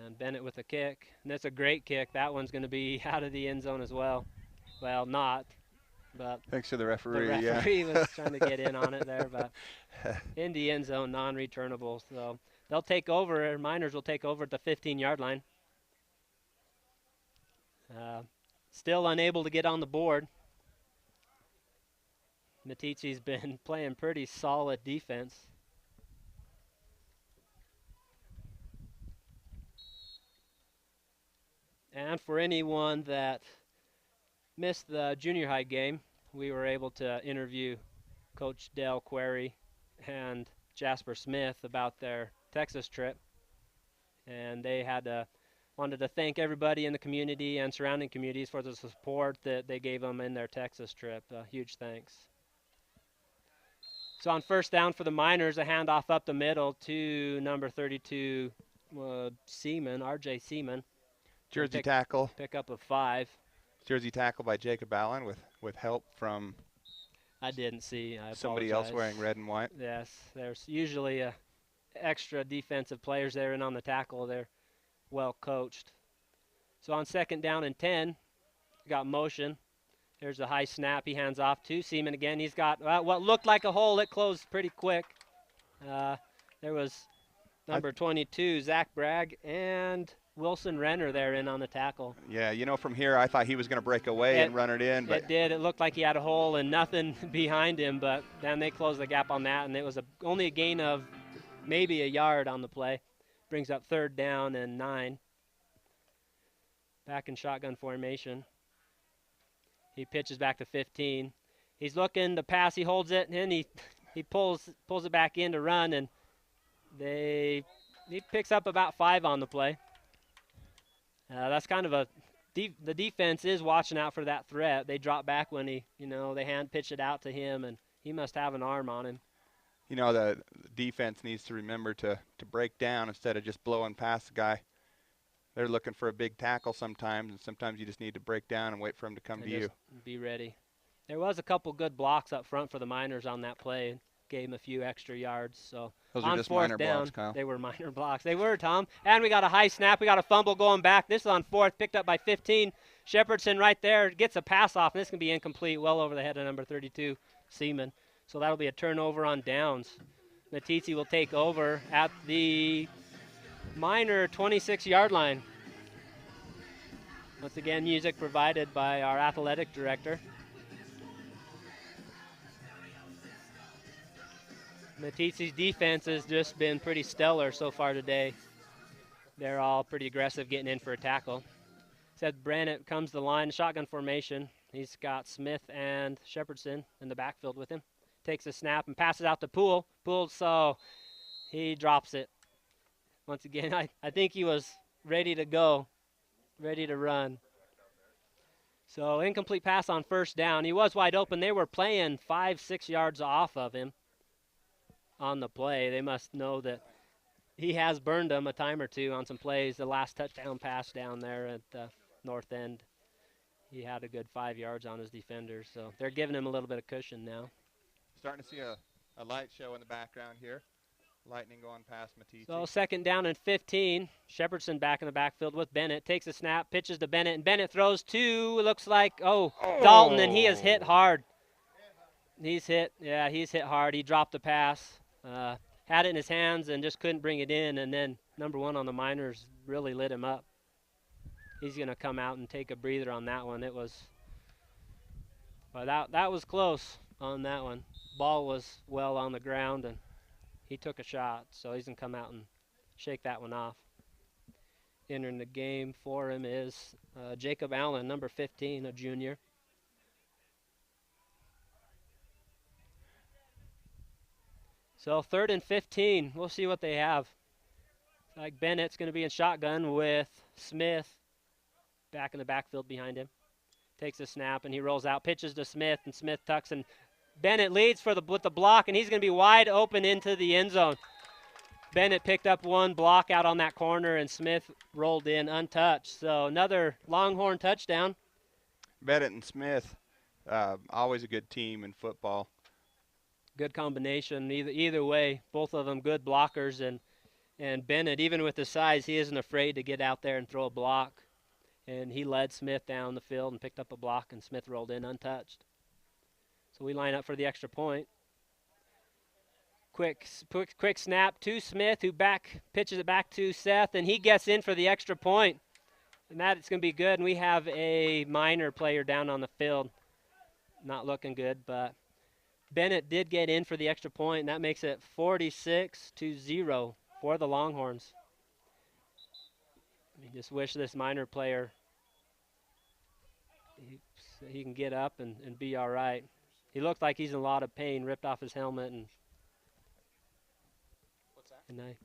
And Bennett with a kick, and that's a great kick. That one's going to be out of the end zone as well. Well, not, but thanks to the referee. The referee was trying to get in on it there, but in the end zone, non-returnable. So they'll take over. Miners will take over at the 15-yard line. Still unable to get on the board. Meeteetse's been playing pretty solid defense. And for anyone that missed the junior high game, we were able to interview Coach Dale Query and Jasper Smith about their Texas trip. And they wanted to thank everybody in the community and surrounding communities for the support that they gave them in their Texas trip. Huge thanks. So on first down for the Miners, a handoff up the middle to number 32, Seaman, R.J. Seaman. Jersey tackle. Pick up of 5. Jersey tackle by Jacob Allen with help from I didn't see. I somebody apologize. else wearing red and white. Yes, there's usually extra defensive players there, and on the tackle, they're well coached. So on second down and 10, got motion. There's a high snap. He hands off to Seaman again. He's got what looked like a hole. It closed pretty quick. There was number 22, Zach Bragg, and Wilson Renner there in on the tackle. Yeah, you know, from here I thought he was going to break away and run it in. But it did. It looked like he had a hole and nothing behind him, but then they closed the gap on that, and it was only a gain of maybe a yard on the play. Brings up third down and 9. Back in shotgun formation. He pitches back to 15. He's looking to pass. He holds it, and he pulls it back in to run, and he picks up about 5 on the play. That's kind of the defense is watching out for that threat. They drop back when they hand pitch it out to him, and he must have an arm on him. You know, the defense needs to remember to break down instead of just blowing past the guy. They're looking for a big tackle sometimes, and sometimes you just need to break down and wait for him to come to you. Be ready. There was a couple good blocks up front for the Miners on that play. Gave him a few extra yards. So those on are just fourth minor down, blocks, Kyle. They were minor blocks. They were, Tom. And we got a high snap. We got a fumble going back. This is on 4th, picked up by 15. Shepherdson right there gets a pass off, and this can be incomplete, well over the head of number 32, Seaman. So that'll be a turnover on downs. Meeteetse will take over at the Miner 26-yard line. Once again, music provided by our athletic director. Meeteetse's defense has just been pretty stellar so far today. They're all pretty aggressive getting in for a tackle. Seth Brannett comes to the line, shotgun formation. He's got Smith and Shepherdson in the backfield with him. Takes a snap and passes out to Poole. So he drops it. Once again, I think he was ready to go, ready to run. So incomplete pass on first down. He was wide open. They were playing 5-6 yards off of him on the play. They must know that he has burned them a time or two on some plays. The last touchdown pass down there at the north end, he had a good 5 yards on his defender. So they're giving him a little bit of cushion now. Starting to see a light show in the background here. Lightning going past Meeteetse. So second down and 15. Shepherdson back in the backfield with Bennett. Takes a snap, pitches to Bennett, and Bennett throws to, looks like, Dalton, and he is hit hard. He's hit hard. He dropped the pass. Had it in his hands and just couldn't bring it in, and then number 1 on the Miners really lit him up. He's going to come out and take a breather on that one. But that was close on that one. Ball was well on the ground, and he took a shot, so he's going to come out and shake that one off. Entering the game for him is Jacob Allen, number 15, a junior. So 3rd and 15, we'll see what they have. Like Bennett's going to be in shotgun with Smith back in the backfield behind him. Takes a snap, and he rolls out, pitches to Smith, and Smith tucks, and Bennett leads with the block, and he's going to be wide open into the end zone. Bennett picked up one block out on that corner, and Smith rolled in untouched. So another Longhorn touchdown. Bennett and Smith, always a good team in football. Good combination. Either way, both of them good blockers, and Bennett, even with his size, he isn't afraid to get out there and throw a block. And he led Smith down the field and picked up a block, and Smith rolled in untouched. So we line up for the extra point. Quick snap to Smith, who pitches it back to Seth, and he gets in for the extra point. And that is going to be good. And we have a Miner player down on the field. Not looking good, but Bennett did get in for the extra point, and that makes it 46-0 for the Longhorns. I just wish this Miner player, he can get up and be all right. He looked like he's in a lot of pain, ripped off his helmet. And what's that? And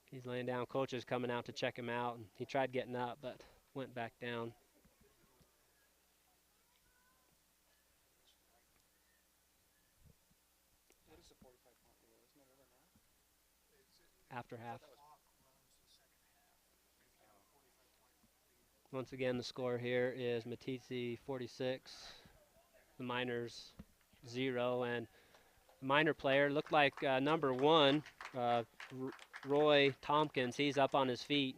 he's laying down. Coach is coming out to check him out, and he tried getting up but went back down. after half. Once again, the score here is Meeteetse 46, the Miners 0, and the Miner player looked like number 1, Roy Tompkins. He's up on his feet.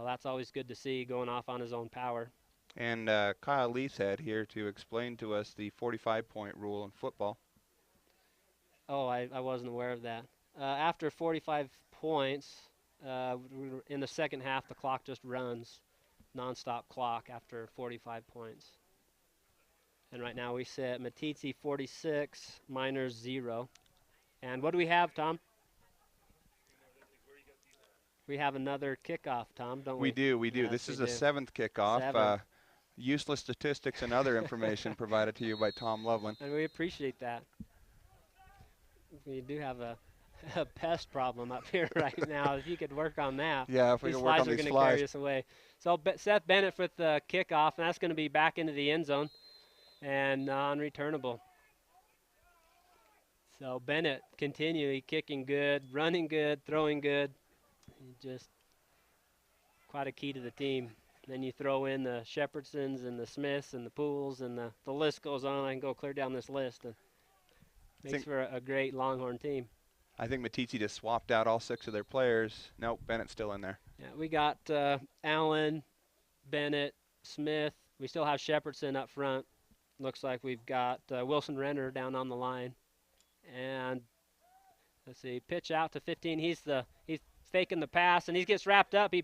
That's always good to see, going off on his own power. And Kyle Leasehead here to explain to us the 45-point rule in football. Oh, I wasn't aware of that. After 45 points, in the second half, the clock just runs, nonstop clock after 45 points. And right now we sit Meeteetse 46, Miners 0. And what do we have, Tom? We have another kickoff, Tom, don't we? We do. Yes, this is we the do. 7th kickoff. 7. Useless statistics and other information provided to you by Tom Loveland. And we appreciate that. We do have a pest problem up here right now. If you could work on that. Yeah, if we These could work on flies are these going to flies. carry us away. So Seth Bennett with the kickoff, and that's going to be back into the end zone and non-returnable. So Bennett continually kicking good, running good, throwing good. Just quite a key to the team. Then you throw in the Shepherdsons and the Smiths and the Pools, and the list goes on. I can go clear down this list. And makes for a great Longhorn team. I think Meeteetse just swapped out all 6 of their players. Nope, Bennett's still in there. Yeah, we got Allen, Bennett, Smith. We still have Shepherdson up front. Looks like we've got Wilson Renner down on the line. And let's see, pitch out to 15. He's faking the pass, and he gets wrapped up. He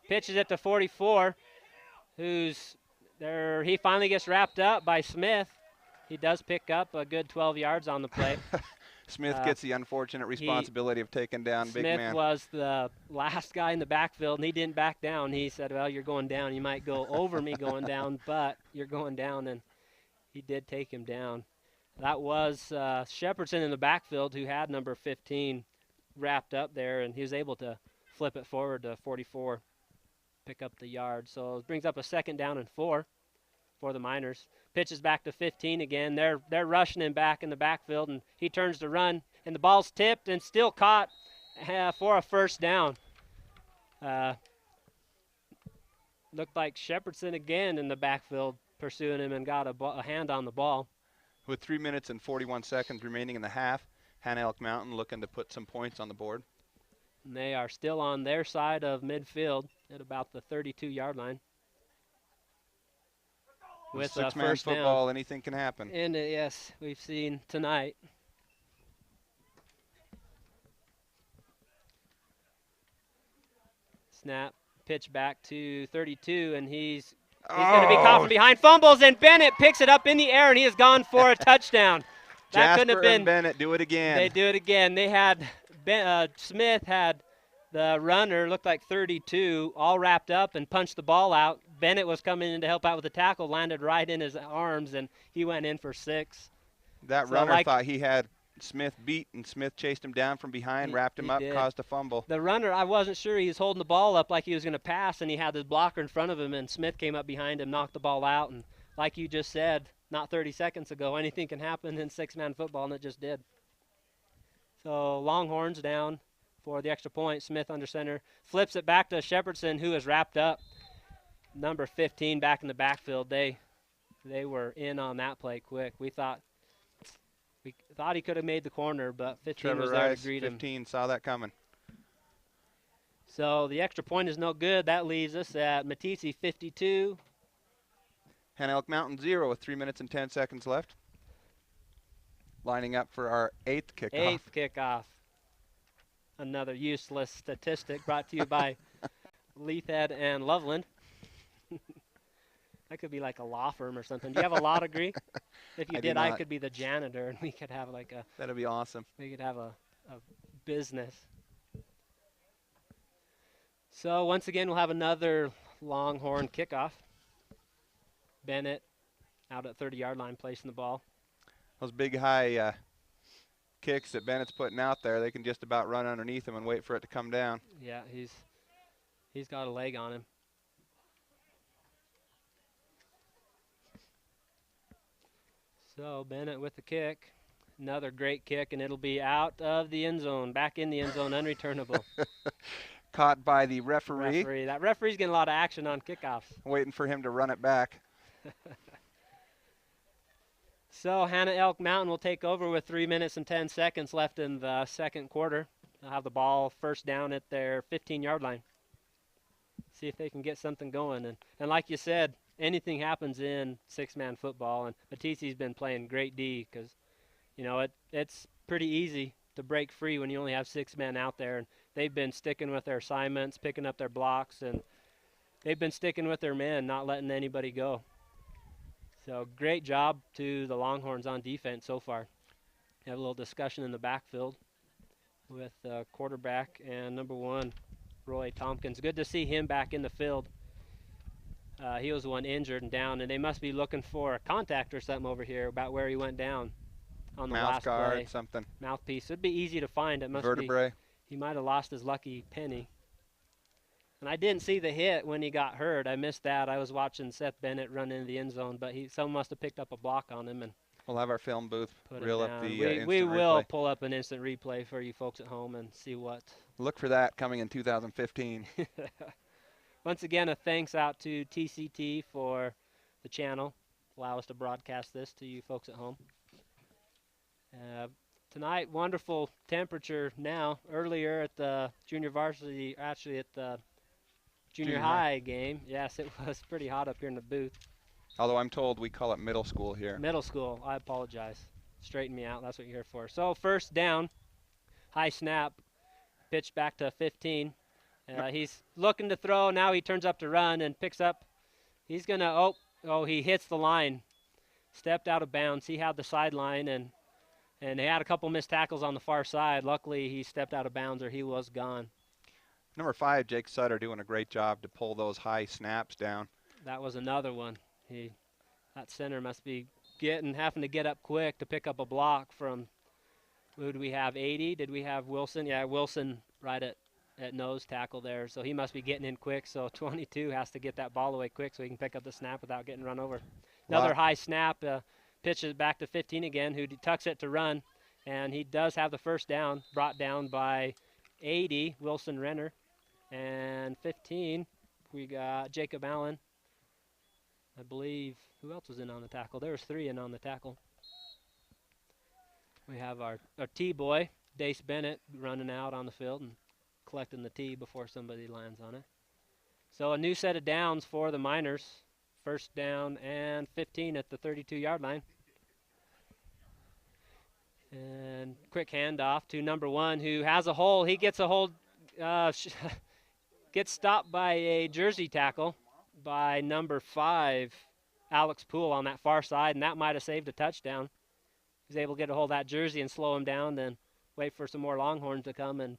pitches it to 44, who's there. He finally gets wrapped up by Smith. He does pick up a good 12 yards on the play. Smith gets the unfortunate responsibility of taking down big man. Smith was the last guy in the backfield, and he didn't back down. He said, well, you're going down. You might go over me going down, but you're going down, and he did take him down. That was Shepherdson in the backfield who had number 15 wrapped up there, and he was able to flip it forward to 44, pick up the yard. So it brings up a 2nd down and 4 for the Miners. Pitches back to 15 again. They're rushing him back in the backfield, and he turns to run, and the ball's tipped and still caught for a 1st down. Looked like Shepherdson again in the backfield pursuing him and got a hand on the ball. With 3 minutes and 41 seconds remaining in the half, Elk Mountain looking to put some points on the board. And they are still on their side of midfield at about the 32-yard line. With 6-man football, anything can happen. And yes, we've seen tonight. Snap, pitch back to 32, and he's going to be caught from behind. Fumbles, and Bennett picks it up in the air, and he has gone for a touchdown. That couldn't have been. And Bennett do it again. They do it again. They had Smith had the runner, looked like 32, all wrapped up and punched the ball out. Bennett was coming in to help out with the tackle, landed right in his arms, and he went in for 6. That runner thought he had Smith beat, and Smith chased him down from behind, wrapped him up, caused a fumble. The runner, I wasn't sure. He was holding the ball up like he was going to pass, and he had his blocker in front of him, and Smith came up behind him, knocked the ball out, and like you just said, not 30 seconds ago, anything can happen in 6-man football, and it just did. So Longhorns down for the extra point. Smith under center. Flips it back to Shepherdson, who is wrapped up. Number 15 back in the backfield. They were in on that play quick. We thought he could have made the corner, but 15 was there to greet him. 15 saw that coming. So the extra point is no good. That leaves us at Meeteetse 52. Elk Mountain 0 with 3 minutes and 10 seconds left. Lining up for our 8th kickoff. 8th kickoff. Another useless statistic brought to you by Leathead and Loveland. That could be like a law firm or something. Do you have a law degree? If you did, I could be the janitor, and we could have like a. That'd be awesome. We could have a business. So once again, we'll have another Longhorn kickoff. Bennett out at 30-yard line placing the ball. Those big high kicks that Bennett's putting out there, they can just about run underneath him and wait for it to come down. Yeah, he's got a leg on him. So Bennett with the kick. Another great kick, and it'll be out of the end zone, back in the end zone, unreturnable. Caught by the referee. That referee's getting a lot of action on kickoffs. Waiting for him to run it back. So Hannah Elk Mountain will take over with 3 minutes and 10 seconds left in the second quarter. They'll have the ball first down at their 15-yard line. See if they can get something going. And like you said, anything happens in six-man football. And Meeteetse's been playing great D because, you know, it's pretty easy to break free when you only have 6 men out there. And they've been sticking with their assignments, picking up their blocks, and they've been sticking with their men, not letting anybody go. So great job to the Longhorns on defense so far. Have a little discussion in the backfield with quarterback and number 1, Roy Tompkins. Good to see him back in the field. He was the one injured and down, and they must be looking for a contact or something over here about where he went down on the last guard, play. something. Mouthpiece. It'd be easy to find. It must Vertebrae. He might have lost his lucky penny. And I didn't see the hit when he got hurt. I missed that. I was watching Seth Bennett run into the end zone, but someone must have picked up a block on him and we'll have our film booth reel up the instant we will replay. pull up an instant replay for you folks at home and see what. Look for that coming in 2015. Once again, a thanks out to TCT for the channel. Allow us to broadcast this to you folks at home. Tonight, wonderful temperature now. Earlier at the junior varsity, actually at the junior high game, yes, it was pretty hot up here in the booth. Although I'm told we call it middle school here. Middle school, I apologize. Straighten me out, that's what you're here for. So first down, high snap, pitch back to 15. He's looking to throw, now he turns up to run and picks up. He's gonna, he hits the line. Stepped out of bounds, he had the sideline and they had a couple missed tackles on the far side. Luckily, he stepped out of bounds or he was gone. Number 5, Jake Sutter, doing a great job to pull those high snaps down. That was another one. That center must be having to get up quick to pick up a block from, who did we have, 80? Did we have Wilson? Yeah, Wilson right at nose tackle there. So he must be getting in quick. So 22 has to get that ball away quick so he can pick up the snap without getting run over. Another high snap, pitches back to 15 again, who tucks it to run. And he does have the first down, brought down by 80, Wilson Renner. And 15, we got Jacob Allen. I believe, who else was in on the tackle? There was 3 in on the tackle. We have our T-boy, Dace Bennett, running out on the field and collecting the tee before somebody lands on it. So a new set of downs for the Miners. First down and 15 at the 32-yard line. And quick handoff to number 1 who has a hole. He gets a hold, gets stopped by a jersey tackle by number 5, Alex Poole on that far side, and that might have saved a touchdown. He's able to get a hold of that jersey and slow him down, then wait for some more Longhorns to come and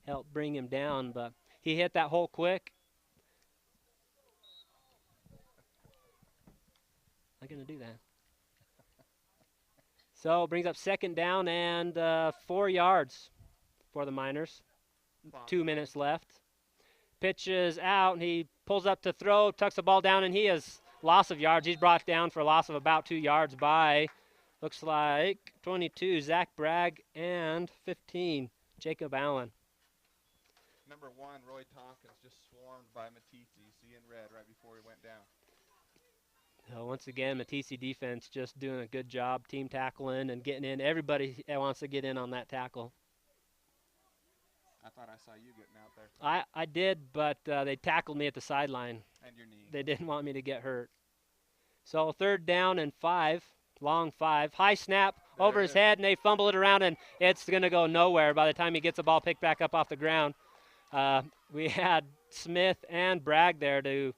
help bring him down. But he hit that hole quick. I'm going to do that. So it brings up second down and 4 yards for the Miners. 2 minutes left. Pitches out, and he pulls up to throw, tucks the ball down, and he has loss of yards. He's brought down for a loss of about 2 yards by, looks like, 22, Zach Bragg, and 15, Jacob Allen. Number 1, Roy Tompkins, just swarmed by Meeteetse. You see in red right before he went down. So once again, Meeteetse defense just doing a good job, team tackling and getting in. Everybody wants to get in on that tackle. I thought I saw you getting out there. I did, but they tackled me at the sideline. And your knee. They didn't want me to get hurt. So third down and 5, long 5. High snap over his head, and they fumble it around, and it's going to go nowhere by the time he gets the ball picked back up off the ground. We had Smith and Bragg there to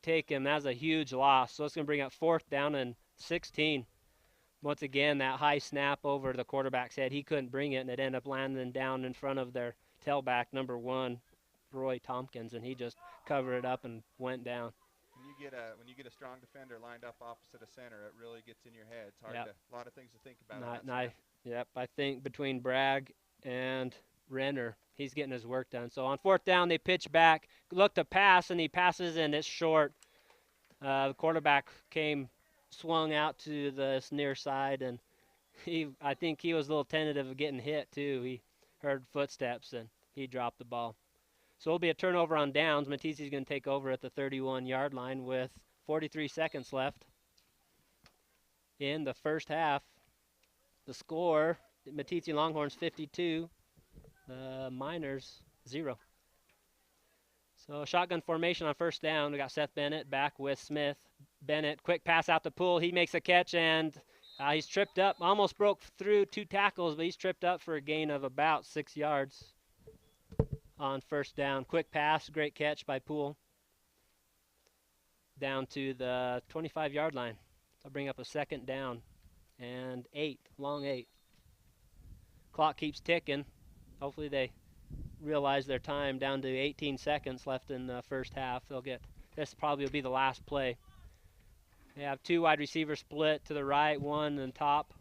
take him. That's a huge loss. So it's going to bring up fourth down and 16. Once again, that high snap over the quarterback's head. He couldn't bring it, and it ended up landing down in front of their tailback, number 1, Roy Tompkins, and he just covered it up and went down. When you get a strong defender lined up opposite a center, it really gets in your head. It's hard to, a lot of things to think about. I think between Bragg and Renner, he's getting his work done. So on fourth down, they pitch back, look to pass, and he passes, and it's short. The quarterback swung out to the near side, and I think he was a little tentative of getting hit too. He heard footsteps and he dropped the ball. So it'll be a turnover on downs. Meeteetse's going to take over at the 31-yard line with 43 seconds left in the first half. The score, Meeteetse Longhorns 52, the Miners 0. So shotgun formation on first down. We got Seth Bennett back with Smith. Bennett, quick pass out the pool. He makes a catch, and he's tripped up. Almost broke through 2 tackles, but he's tripped up for a gain of about 6 yards on first down. Quick pass, great catch by Poole. Down to the 25-yard line. I'll bring up a second down and 8, long 8. Clock keeps ticking. Hopefully they realize their time, down to 18 seconds left in the first half. This probably will be the last play. They have 2 wide receivers split to the right, 1 on top.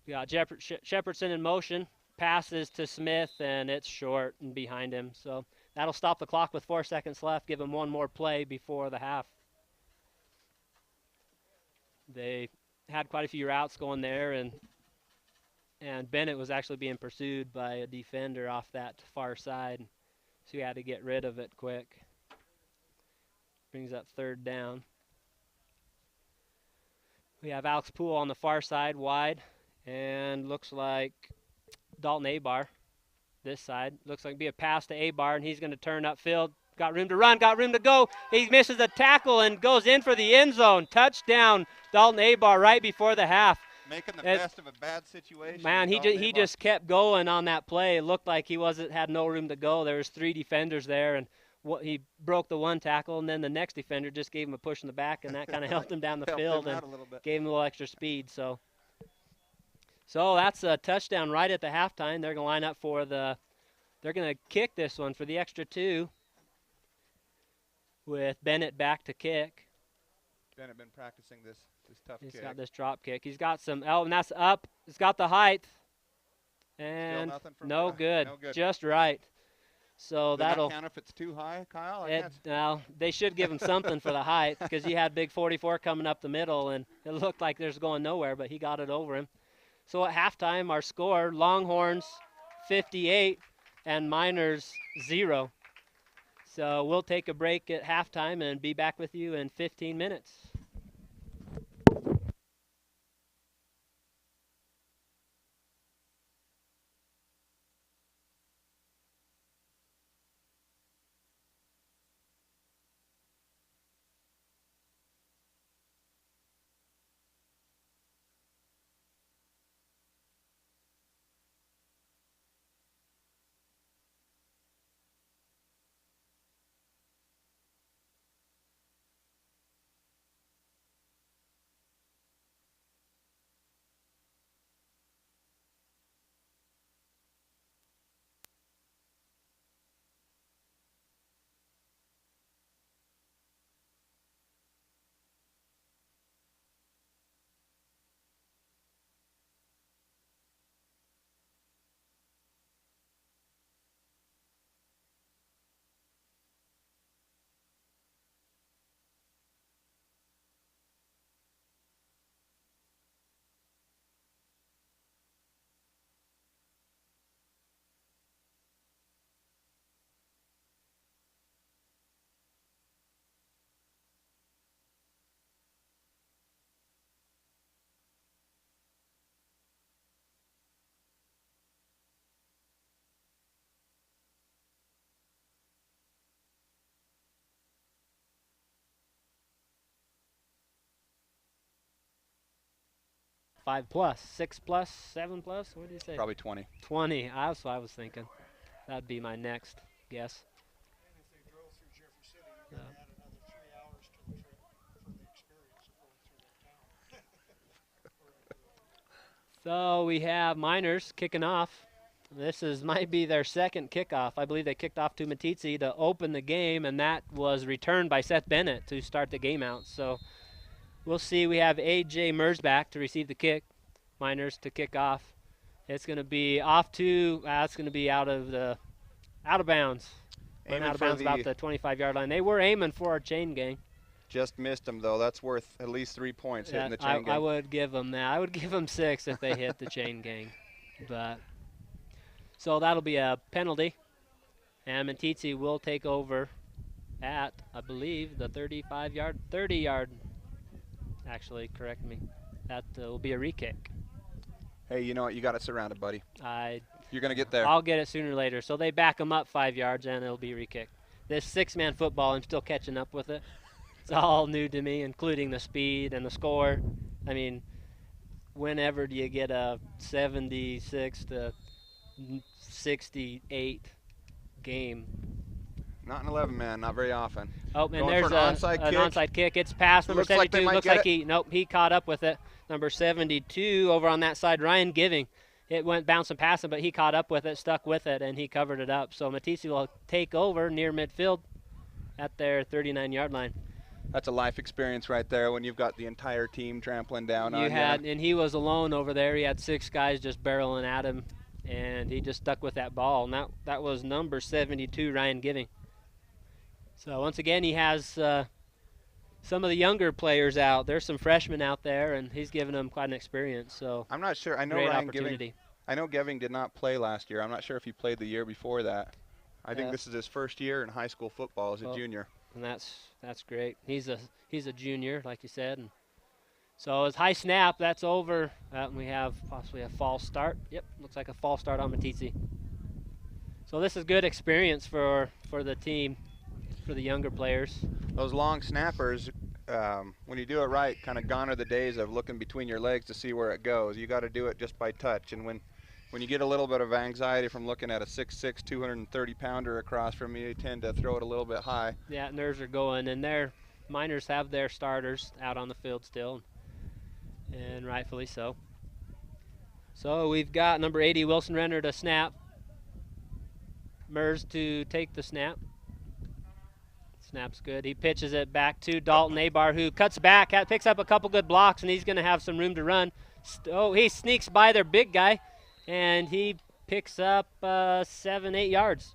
We got Shepardson in motion, passes to Smith, and it's short and behind him. So that'll stop the clock with 4 seconds left, give him 1 more play before the half. They had quite a few routes going there, and Bennett was actually being pursued by a defender off that far side, so he had to get rid of it quick. Brings up third down. We have Alex Poole on the far side, wide, and looks like Dalton Abar this side. Looks like it'll be a pass to Abar, and he's going to turn upfield. Got room to run, got room to go. He misses a tackle and goes in for the end zone. Touchdown, Dalton Abar, right before the half. Making the best of a bad situation. Man, he just kept going on that play. It looked like he had no room to go. There was 3 defenders there, and he broke the 1 tackle, and then the next defender just gave him a push in the back, and that kind of helped him down the field and gave him a little extra speed. So that's a touchdown right at the halftime. They're going to line up they're going to kick this one for the extra 2 with Bennett back to kick. Bennett been practicing this tough kick. He's got this drop kick. He's got some, and that's up. It's got the height. And no good. Just right. So that'll count if it's too high, Kyle. Well, they should give him something for the height, because he had big 44 coming up the middle, and it looked like there's going nowhere, but he got it over him. So at halftime, our score: Longhorns 58 and Miners 0. So we'll take a break at halftime and be back with you in 15 minutes. Five plus, 6 plus, 7 plus. What do you say? Probably 20. 20. That's what I was thinking. That'd be my next guess. And if they drove through Jeffrey City, you're going to add another 3 hours to the trip for the experience of going through that town. So we have Miners kicking off. This might be their second kickoff. I believe they kicked off to Meeteetse to open the game, and that was returned by Seth Bennett to start the game out. So we'll see. We have A.J. Merzbach to receive the kick. Miners to kick off. It's going to be off to. It's going to be out of bounds. Out of bounds about the 25-yard line. They were aiming for our chain gang. Just missed him, though. That's worth at least 3 points hitting the chain I gang. would give them that. I would give them 6 if they hit the chain gang. But so that'll be a penalty, and Meeteetse will take over at, I believe, the 30-yard. Actually, correct me. That will be a re-kick. Hey, you know what? You got it surrounded, buddy. You're going to get there. I'll get it sooner or later. So they back them up 5 yards, and it'll be re-kick. This 6-man football, I'm still catching up with it. It's all new to me, including the speed and the score. I mean, whenever do you get a 76 to 68 game? Not an 11-man, not very often. Oh, and Going there's for an onside kick. It's past number Looks like 72. they might Looks get like he caught up with it. Number 72 over on that side, Ryan Giving. It went bouncing past him, but he caught up with it, stuck with it, and he covered it up. So Meeteetse will take over near midfield at their 39-yard line. That's a life experience right there when you've got the entire team trampling down on you. And he was alone over there. He had 6 guys just barreling at him, and he just stuck with that ball. And that was number 72, Ryan Giving. So once again, he has some of the younger players out. There's some freshmen out there, and he's given them quite an experience. So I'm not sure. I know great Ryan opportunity. Giving. I know Giving did not play last year. I'm not sure if he played the year before that. I think this is his first year in high school football as a junior. And that's great. He's a junior, like you said. And so his high snap, that's over. We have possibly a false start. Yep, looks like a false start on Meeteetse. So this is good experience for the team, for the younger players. Those long snappers, when you do it right, kind of gone are the days of looking between your legs to see where it goes. You got to do it just by touch. And when you get a little bit of anxiety from looking at a 6'6", 230-pounder across from you, you tend to throw it a little bit high. Yeah, nerves are going, and Miners have their starters out on the field still, and rightfully so. So we've got number 80, Wilson Renner, to snap. Mers to take the snap. Snap's good. He pitches it back to Dalton Abar, who cuts back, picks up a couple good blocks, and he's going to have some room to run. He sneaks by their big guy, and he picks up 7-8 yards.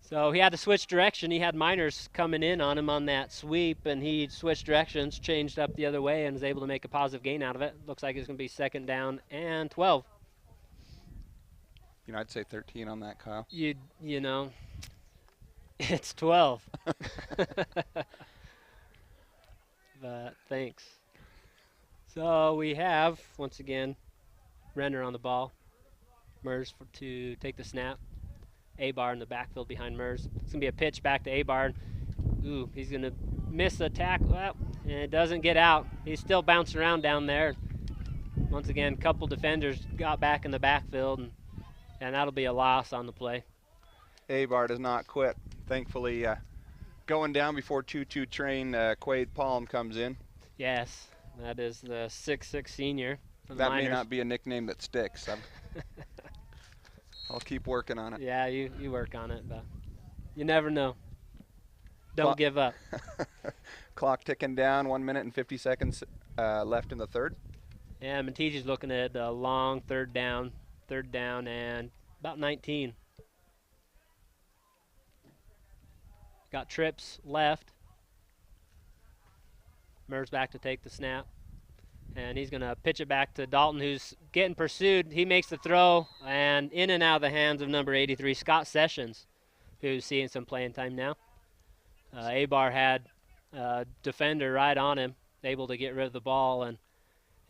So he had to switch direction. He had Miners coming in on him on that sweep, and he switched directions, changed up the other way, and was able to make a positive gain out of it. Looks like it's going to be 2nd down and 12. You know, I'd say 13 on that, Kyle. You know, it's 12. But thanks. So we have, once again, Renner on the ball. Mers to take the snap. Abar in the backfield behind Mers. It's going to be a pitch back to Abar. Ooh, he's going to miss the tackle, and it doesn't get out. He's still bouncing around down there. Once again, a couple defenders got back in the backfield, and that'll be a loss on the play. Abar does not quit. Thankfully, going down before 2-2 train, Quade Palm comes in. Yes, that is the 6'6" senior. That may not be a nickname that sticks. I'll keep working on it. Yeah, you work on it, but you never know. Don't give up. Clock ticking down, 1 minute and 50 seconds left in the third. Yeah, Meeteetse's looking at a long third down and about 19. Got trips left. Mers back to take the snap. And he's going to pitch it back to Dalton, who's getting pursued. He makes the throw, and in and out of the hands of number 83, Scott Sessions, who's seeing some playing time now. Abar had a defender right on him, able to get rid of the ball, and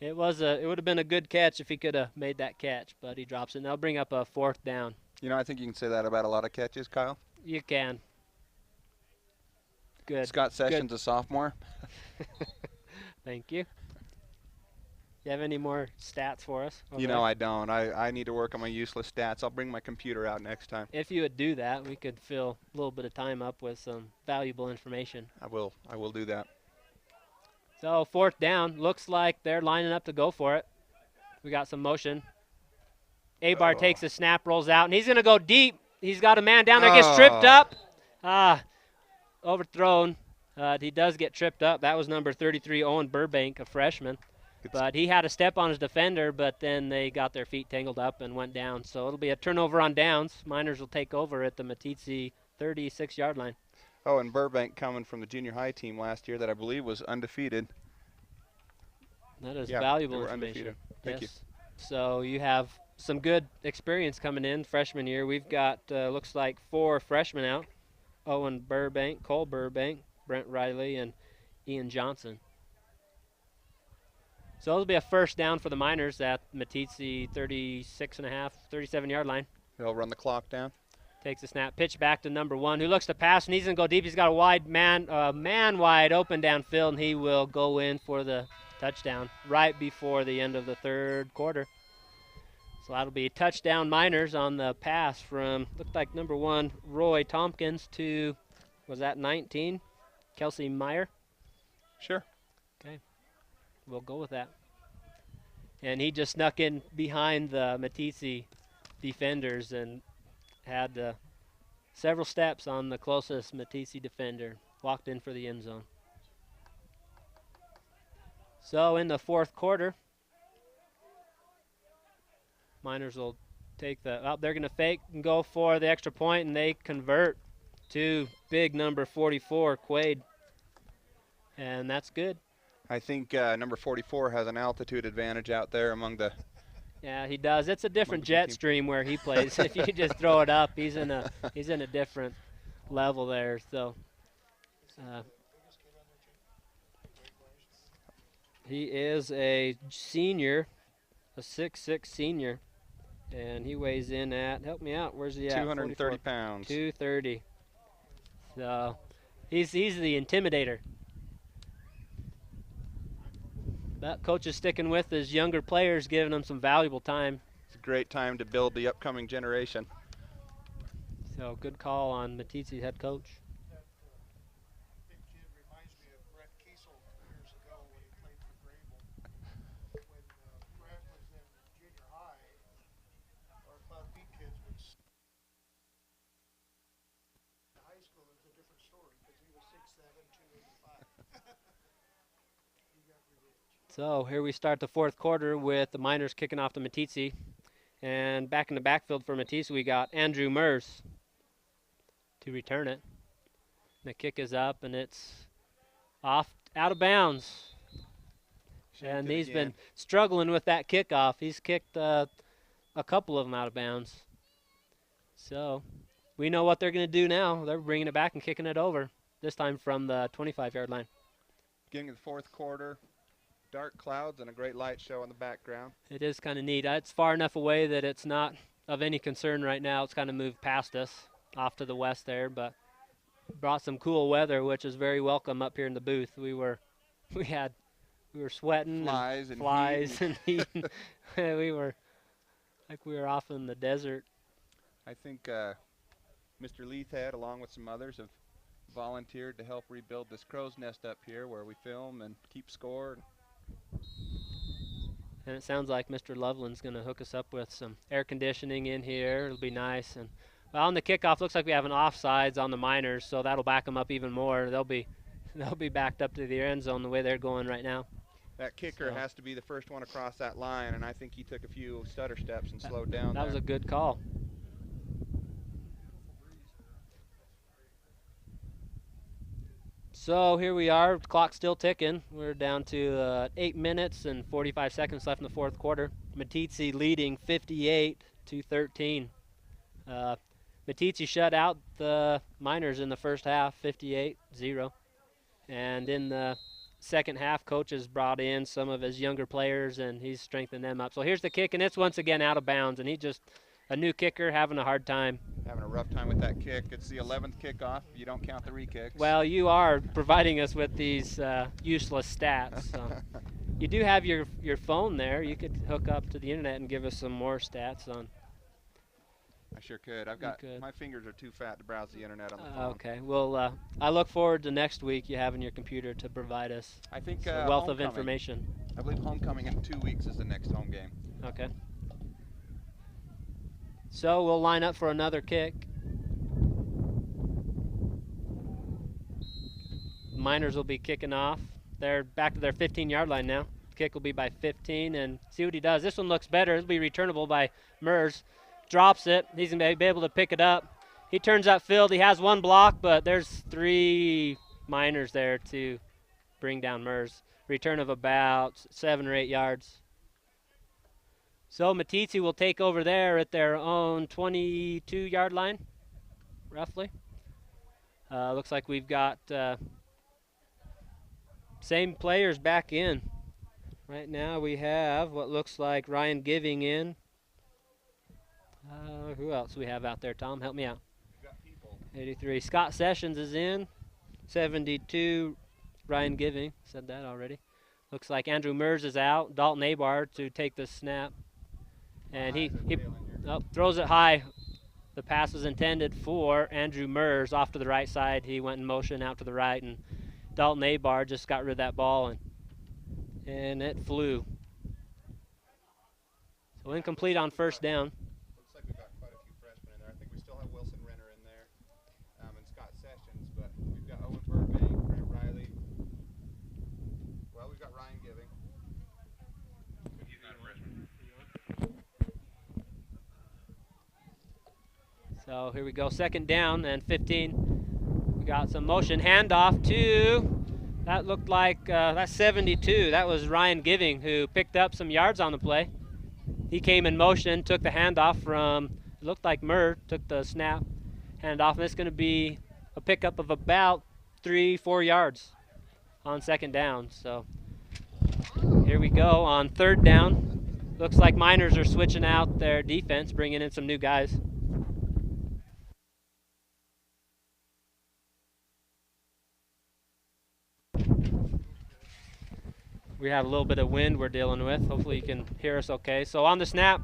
it would have been a good catch if he could have made that catch, but he drops it. And they'll bring up a 4th down. You know, I think you can say that about a lot of catches, Kyle. You can. Good. Scott Sessions, a sophomore. Thank you. You have any more stats for us? You know I don't. I need to work on my useless stats. I'll bring my computer out next time. If you would do that, we could fill a little bit of time up with some valuable information. I will do that. So 4th down. Looks like they're lining up to go for it. We got some motion. Abar takes a snap, rolls out, and he's going to go deep. He's got a man down there, gets tripped up. Overthrown. He does get tripped up. That was number 33, Owen Burbank, a freshman. But he had a step on his defender, but then they got their feet tangled up and went down. So it'll be a turnover on downs. Miners will take over at the Meeteetse 36-yard line. Oh, and Burbank coming from the junior high team last year that I believe was undefeated. That is Yeah, they valuable were information. undefeated. Thank you. So you have some good experience coming in freshman year. We've got, looks like 4 freshmen out. Owen Burbank, Cole Burbank, Brent Riley, and Ian Johnson. So it'll be a first down for the Miners at Meeteetse 37-yard line. They'll run the clock down. Takes a snap, pitch back to number 1, who looks to pass, and he's going to go deep. He's got a wide man wide open downfield, and he will go in for the touchdown right before the end of the third quarter. So that'll be touchdown Miners on the pass from, looked like number 1, Roy Tompkins, to, was that 19, Kelsey Meyer? Sure. Okay, we'll go with that. And he just snuck in behind the Meeteetse defenders and had several steps on the closest Meeteetse defender. Walked in for the end zone. So in the fourth quarter, Miners will take they're going to fake and go for the extra point, and they convert to big number 44, Quaid. And that's good. I think number 44 has an altitude advantage out there among the. Yeah, he does. It's a different jet stream where he plays. If you just throw it up, he's in a different level there. So he is a senior, a 6'6" senior, and he weighs in at, help me out, where's he at? 230 pounds. 230. So he's the intimidator. But coach is sticking with his younger players, giving them some valuable time. It's a great time to build the upcoming generation. So good call on Meeteetse's head coach. That big kid reminds me of Brett Kiesel years ago when he played for Grable. When Brett was in junior high, our Cloud Peak kids would high school. It was a different story because he was 6'7", 285. He got revenge. So here we start the fourth quarter with the Miners kicking off the Meeteetse. And back in the backfield for Meeteetse, we got Andrew Mers to return it. The kick is up, and it's off out of bounds. And he's been struggling with that kickoff. He's kicked a couple of them out of bounds. So we know what they're going to do now. They're bringing it back and kicking it over, this time from the 25-yard line. Beginning of the fourth quarter, dark clouds and a great light show in the background. It is kind of neat. It's far enough away that it's not of any concern right now. It's kind of moved past us off to the west there, but brought some cool weather, which is very welcome up here in the booth. We were sweating, flies and heat. We were off in the desert. I think Mr. Leithhead, along with some others, have volunteered to help rebuild this crow's nest up here where we film and keep score. And it sounds like Mr. Loveland's going to hook us up with some air conditioning in here. It'll be nice. And well, on the kickoff, looks like we have an offsides on the Miners, so that'll back them up even more. They'll be backed up to the end zone the way they're going right now. That kicker has to be the first one across that line, and I think he took a few stutter steps and slowed down. That was a good call. So here we are, clock still ticking. We're down to 8 minutes and 45 seconds left in the fourth quarter. Meeteetse leading 58-13. Meeteetse shut out the Miners in the first half, 58-0. And in the second half, coach has brought in some of his younger players, and he's strengthened them up. So here's the kick, and it's once again out of bounds, and a new kicker having a hard time. Having a rough time with that kick. It's the 11th kickoff. You don't count the re-kicks. Well, you are providing us with these useless stats. So. You do have your phone there. You could hook up to the internet and give us some more stats on. I sure could. My fingers are too fat to browse the internet on the phone. Okay. Well, I look forward to next week you having your computer to provide us I think a wealth of information. I believe homecoming in 2 weeks is the next home game. Okay. So we'll line up for another kick. Miners will be kicking off. They're back to their 15-yard line now. Kick will be by 15, and see what he does. This one looks better. It'll be returnable by Mers. Drops it. He's going to be able to pick it up. He turns upfield. He has one block, but there's 3 Miners there to bring down Mers. Return of about 7 or 8 yards. So Meeteetse will take over there at their own 22-yard line, roughly. Looks like we've got same players back in. Right now we have what looks like Ryan Giving in. Who else we have out there, Tom? Help me out. 83. Scott Sessions is in. 72. Ryan Giving. Said that already. Looks like Andrew Mers is out. Dalton Abar to take the snap. And he throws it high. The pass was intended for Andrew Mers off to the right side. He went in motion out to the right, and Dalton Abar just got rid of that ball, and it flew. So incomplete on first down. Looks like we've got quite a few freshmen in there. I think we still have Wilson Renner in there and Scott Sessions, but we've got Owen Burbank, Brent Riley. Well, we've got Ryan Giving. So here we go, second down and 15. We got some motion handoff to, that looked like, that's 72. That was Ryan Giving who picked up some yards on the play. He came in motion, took the handoff from, it looked like Murr, took the snap, handoff, and it's going to be a pickup of about 3-4 yards on second down. So here we go on third down. Looks like Miners are switching out their defense, bringing in some new guys. We have a little bit of wind we're dealing with. Hopefully you can hear us okay. So on the snap,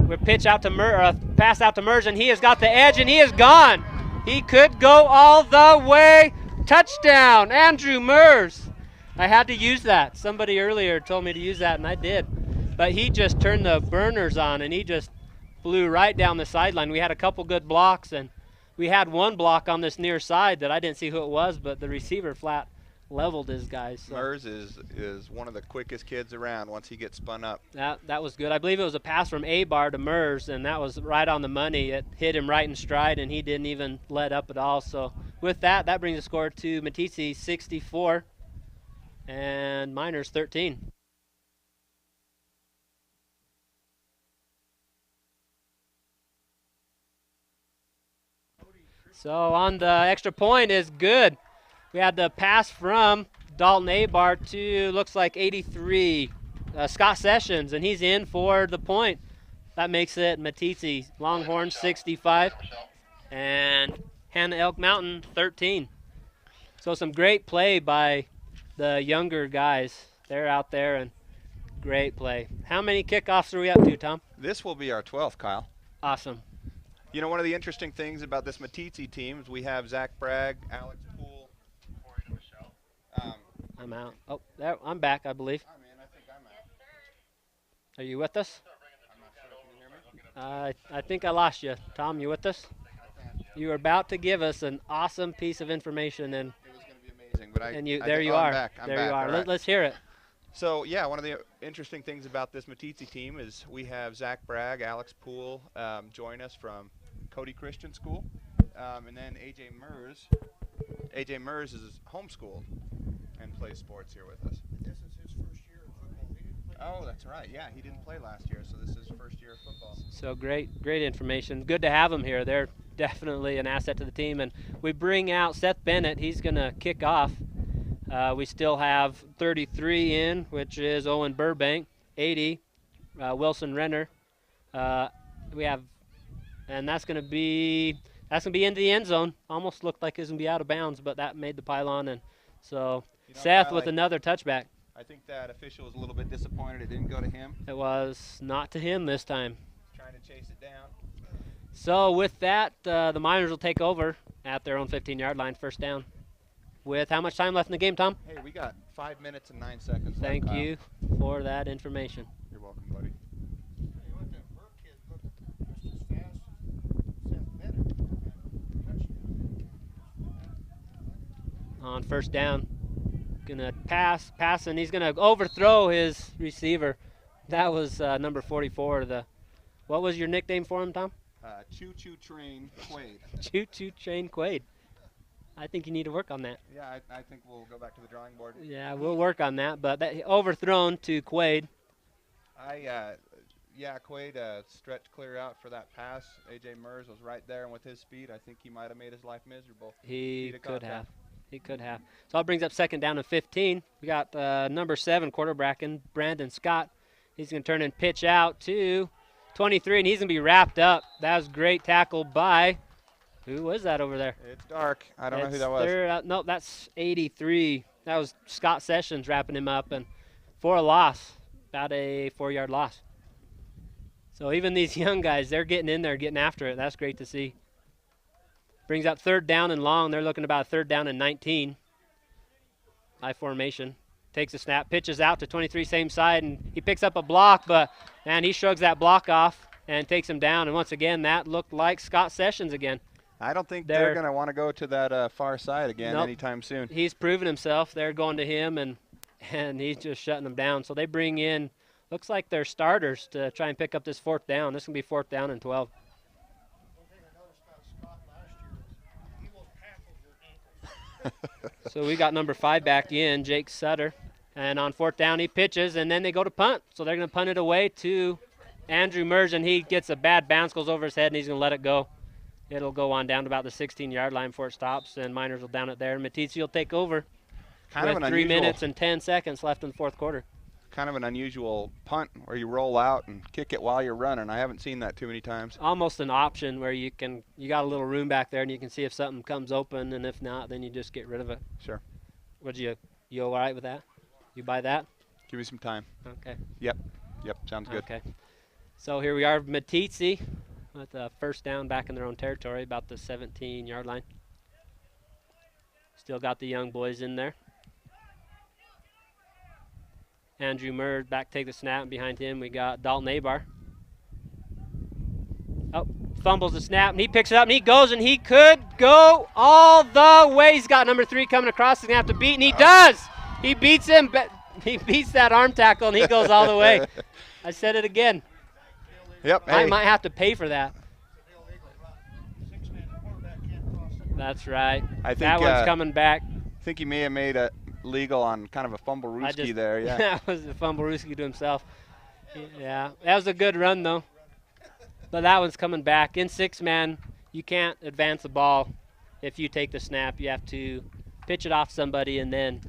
we pitch out to pass out to Mers, and he has got the edge, and he is gone. He could go all the way. Touchdown, Andrew Mers. I had to use that. Somebody earlier told me to use that, and I did. But he just turned the burners on, and he just flew right down the sideline. We had a couple good blocks, and we had one block on this near side that I didn't see who it was, but the receiver flat leveled his guys. So. Mers is one of the quickest kids around once he gets spun up. That was good. I believe it was a pass from Abar to Mers, and that was right on the money. It hit him right in stride, and he didn't even let up at all. So with that brings the score to Meeteetse 64 and Miners 13. So on the extra point is good. We had the pass from Dalton Abar to, looks like 83, Scott Sessions, and he's in for the point. That makes it Meeteetse Longhorns 65 and Hannah Elk Mountain 13. So some great play by the younger guys. They're out there, and great play. How many kickoffs are we up to, Tom? This will be our 12th, Kyle. Awesome. You know, one of the interesting things about this Meeteetse team is we have Zach Bragg, Alex Poole. I'm out. Oh, there, I'm back, I believe. Hi, man, I think I'm out. Are you with us? I'm not sure. Can you hear me? I think I lost you. Tom, you with us? You were about to give us an awesome piece of information, and it was going to be amazing, but there you are. I'm back. There you are. Right. Let's hear it. So yeah, one of the interesting things about this Meeteetse team is we have Zach Bragg, Alex Poole join us from Cody Christian School, and then AJ Mers. AJ Mers is homeschooled and plays sports here with us. This is his first year of football. He didn't play. Oh, that's right. Yeah, he didn't play last year, so this is his first year of football. So great information. Good to have them here. They're definitely an asset to the team. And we bring out Seth Bennett. He's going to kick off. We still have 33 in, which is Owen Burbank. 80, Wilson Renner. We have, and that's going to be into the end zone. Almost looked like it was going to be out of bounds, but that made the pylon. And so Seth with another touchback. I think that official was a little bit disappointed it didn't go to him. It was not to him this time. Trying to chase it down. So with that, the Miners will take over at their own 15-yard line, first down. With how much time left in the game, Tom? Hey, we got 5 minutes and 9 seconds left. Thank you for that information. You're welcome, buddy. Hey, what that Burke kid looked just as fast as Seth Bennett. Touchdown. On first down, gonna pass, and he's gonna overthrow his receiver. That was number 44. What was your nickname for him, Tom? Choo-choo train Quaid. Choo-choo train Quaid. I think you need to work on that. Yeah, I think we'll go back to the drawing board. Yeah, we'll work on that. But that overthrown to Quaid. Yeah, Quaid stretched clear out for that pass. A.J. Mers was right there, and with his speed, I think he might have made his life miserable. He could have. He could have. So that brings up 2nd down and 15. We got number 7 quarterback in Brandon Scott. He's going to turn and pitch out to 23, and he's going to be wrapped up. That was great tackle by, who was that over there? It's dark. I don't know who that was. No, that's 83. That was Scott Sessions wrapping him up, and for a loss, about a 4-yard loss. So even these young guys, they're getting in there, getting after it. That's great to see. Brings up 3rd down and long. They're looking about 3rd down and 19. High formation. Takes a snap, pitches out to 23, same side, and he picks up a block, but, man, he shrugs that block off and takes him down. And once again, that looked like Scott Sessions again. I don't think they're going to want to go to that far side again anytime soon. He's proven himself. They're going to him, and he's just shutting them down. So they bring in, looks like their starters to try and pick up this 4th down. This is going to be 4th down and 12. One thing I noticed about Scott last year is he will tackle your ankles. So we got number 5 back in, Jake Sutter. And on 4th down, he pitches, and then they go to punt. So they're going to punt it away to Andrew Mers, and he gets a bad bounce, goes over his head, and he's going to let it go. It'll go on down to about the 16-yard line before it stops, and Miners will down it there. Meeteetse will take over with 3 minutes and 10 seconds left in the 4th quarter. Kind of an unusual punt where you roll out and kick it while you're running. I haven't seen that too many times. Almost an option where you got a little room back there, and you can see if something comes open, and if not, then you just get rid of it. Sure. You all right with that? You buy that? Give me some time. Okay. Yep, sounds good. Okay. So here we are, Meeteetse with a 1st down back in their own territory, about the 17-yard line. Still got the young boys in there. Andrew Mers back, take the snap, and behind him we got Dalton Abar. Oh, fumbles the snap, and he picks it up, and he goes, and he could go all the way. He's got number 3 coming across. He's going to have to beat, and he does. He beats him. He beats that arm tackle, and he goes all the way. I said it again. Yep. I might have to pay for that. Six-man quarterback can't cross the That's right. I think that one's coming back. I think he may have made a legal on kind of a fumble-rooski there. Yeah. That was a fumble-rooski to himself. Yeah, that was a good run, though. But that one's coming back. In 6-man, you can't advance the ball if you take the snap. You have to pitch it off somebody, and then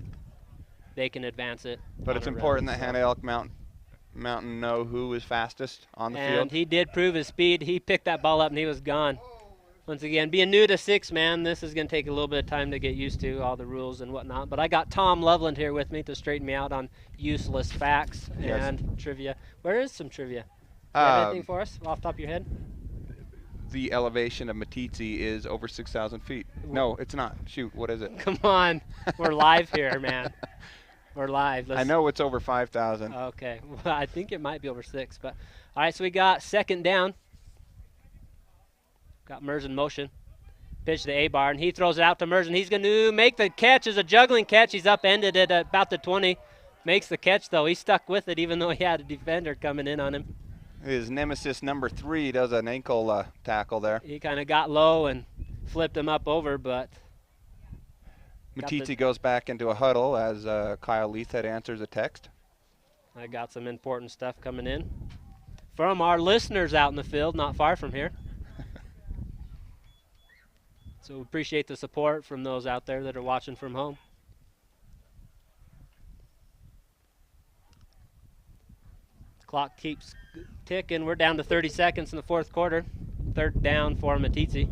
they can advance it. But it's important that Hannah Elk Mountain know who is fastest on the field. And he did prove his speed. He picked that ball up, and he was gone. Once again, being new to 6-man, this is going to take a little bit of time to get used to all the rules and whatnot. But I got Tom Loveland here with me to straighten me out on useless facts and trivia. Where is some trivia? Do you have anything for us off the top of your head? The elevation of Meeteetse is over 6,000 feet. No, it's not. Shoot, what is it? Come on. We're live here, man. We're live. I know it's over 5,000. Okay. Well, I think it might be over 6. But all right, so we got 2nd down. Got Mers in motion. Pitch to Abar, and he throws it out to Mers, and he's going to make the catch. It's a juggling catch. He's upended at about the 20. Makes the catch, though. He stuck with it, even though he had a defender coming in on him. His nemesis, number 3, does an ankle tackle there. He kind of got low and flipped him up over, but Meeteetse goes back into a huddle as Kyle Leathed answers a text. I got some important stuff coming in from our listeners out in the field, not far from here. So we appreciate the support from those out there that are watching from home. The clock keeps ticking. We're down to 30 seconds in the 4th quarter. 3rd down for Meeteetse.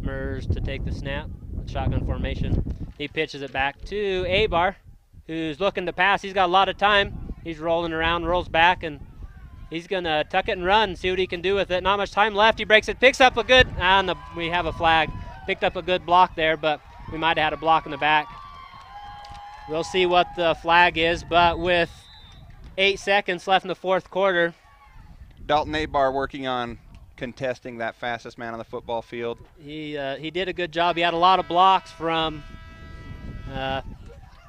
Mers to take the snap. Shotgun formation. He pitches it back to Abar, who's looking to pass. He's got a lot of time. He's rolling around, rolls back, and he's going to tuck it and run, see what he can do with it. Not much time left. He breaks it, picks up a good, and we have a flag. Picked up a good block there, but we might have had a block in the back. We'll see what the flag is, but with 8 seconds left in the 4th quarter. Dalton Abar working on contesting that fastest man on the football field. He did a good job. He had a lot of blocks from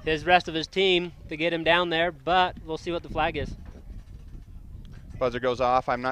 his rest of his team to get him down there, but we'll see what the flag is. Buzzer goes off. I'm not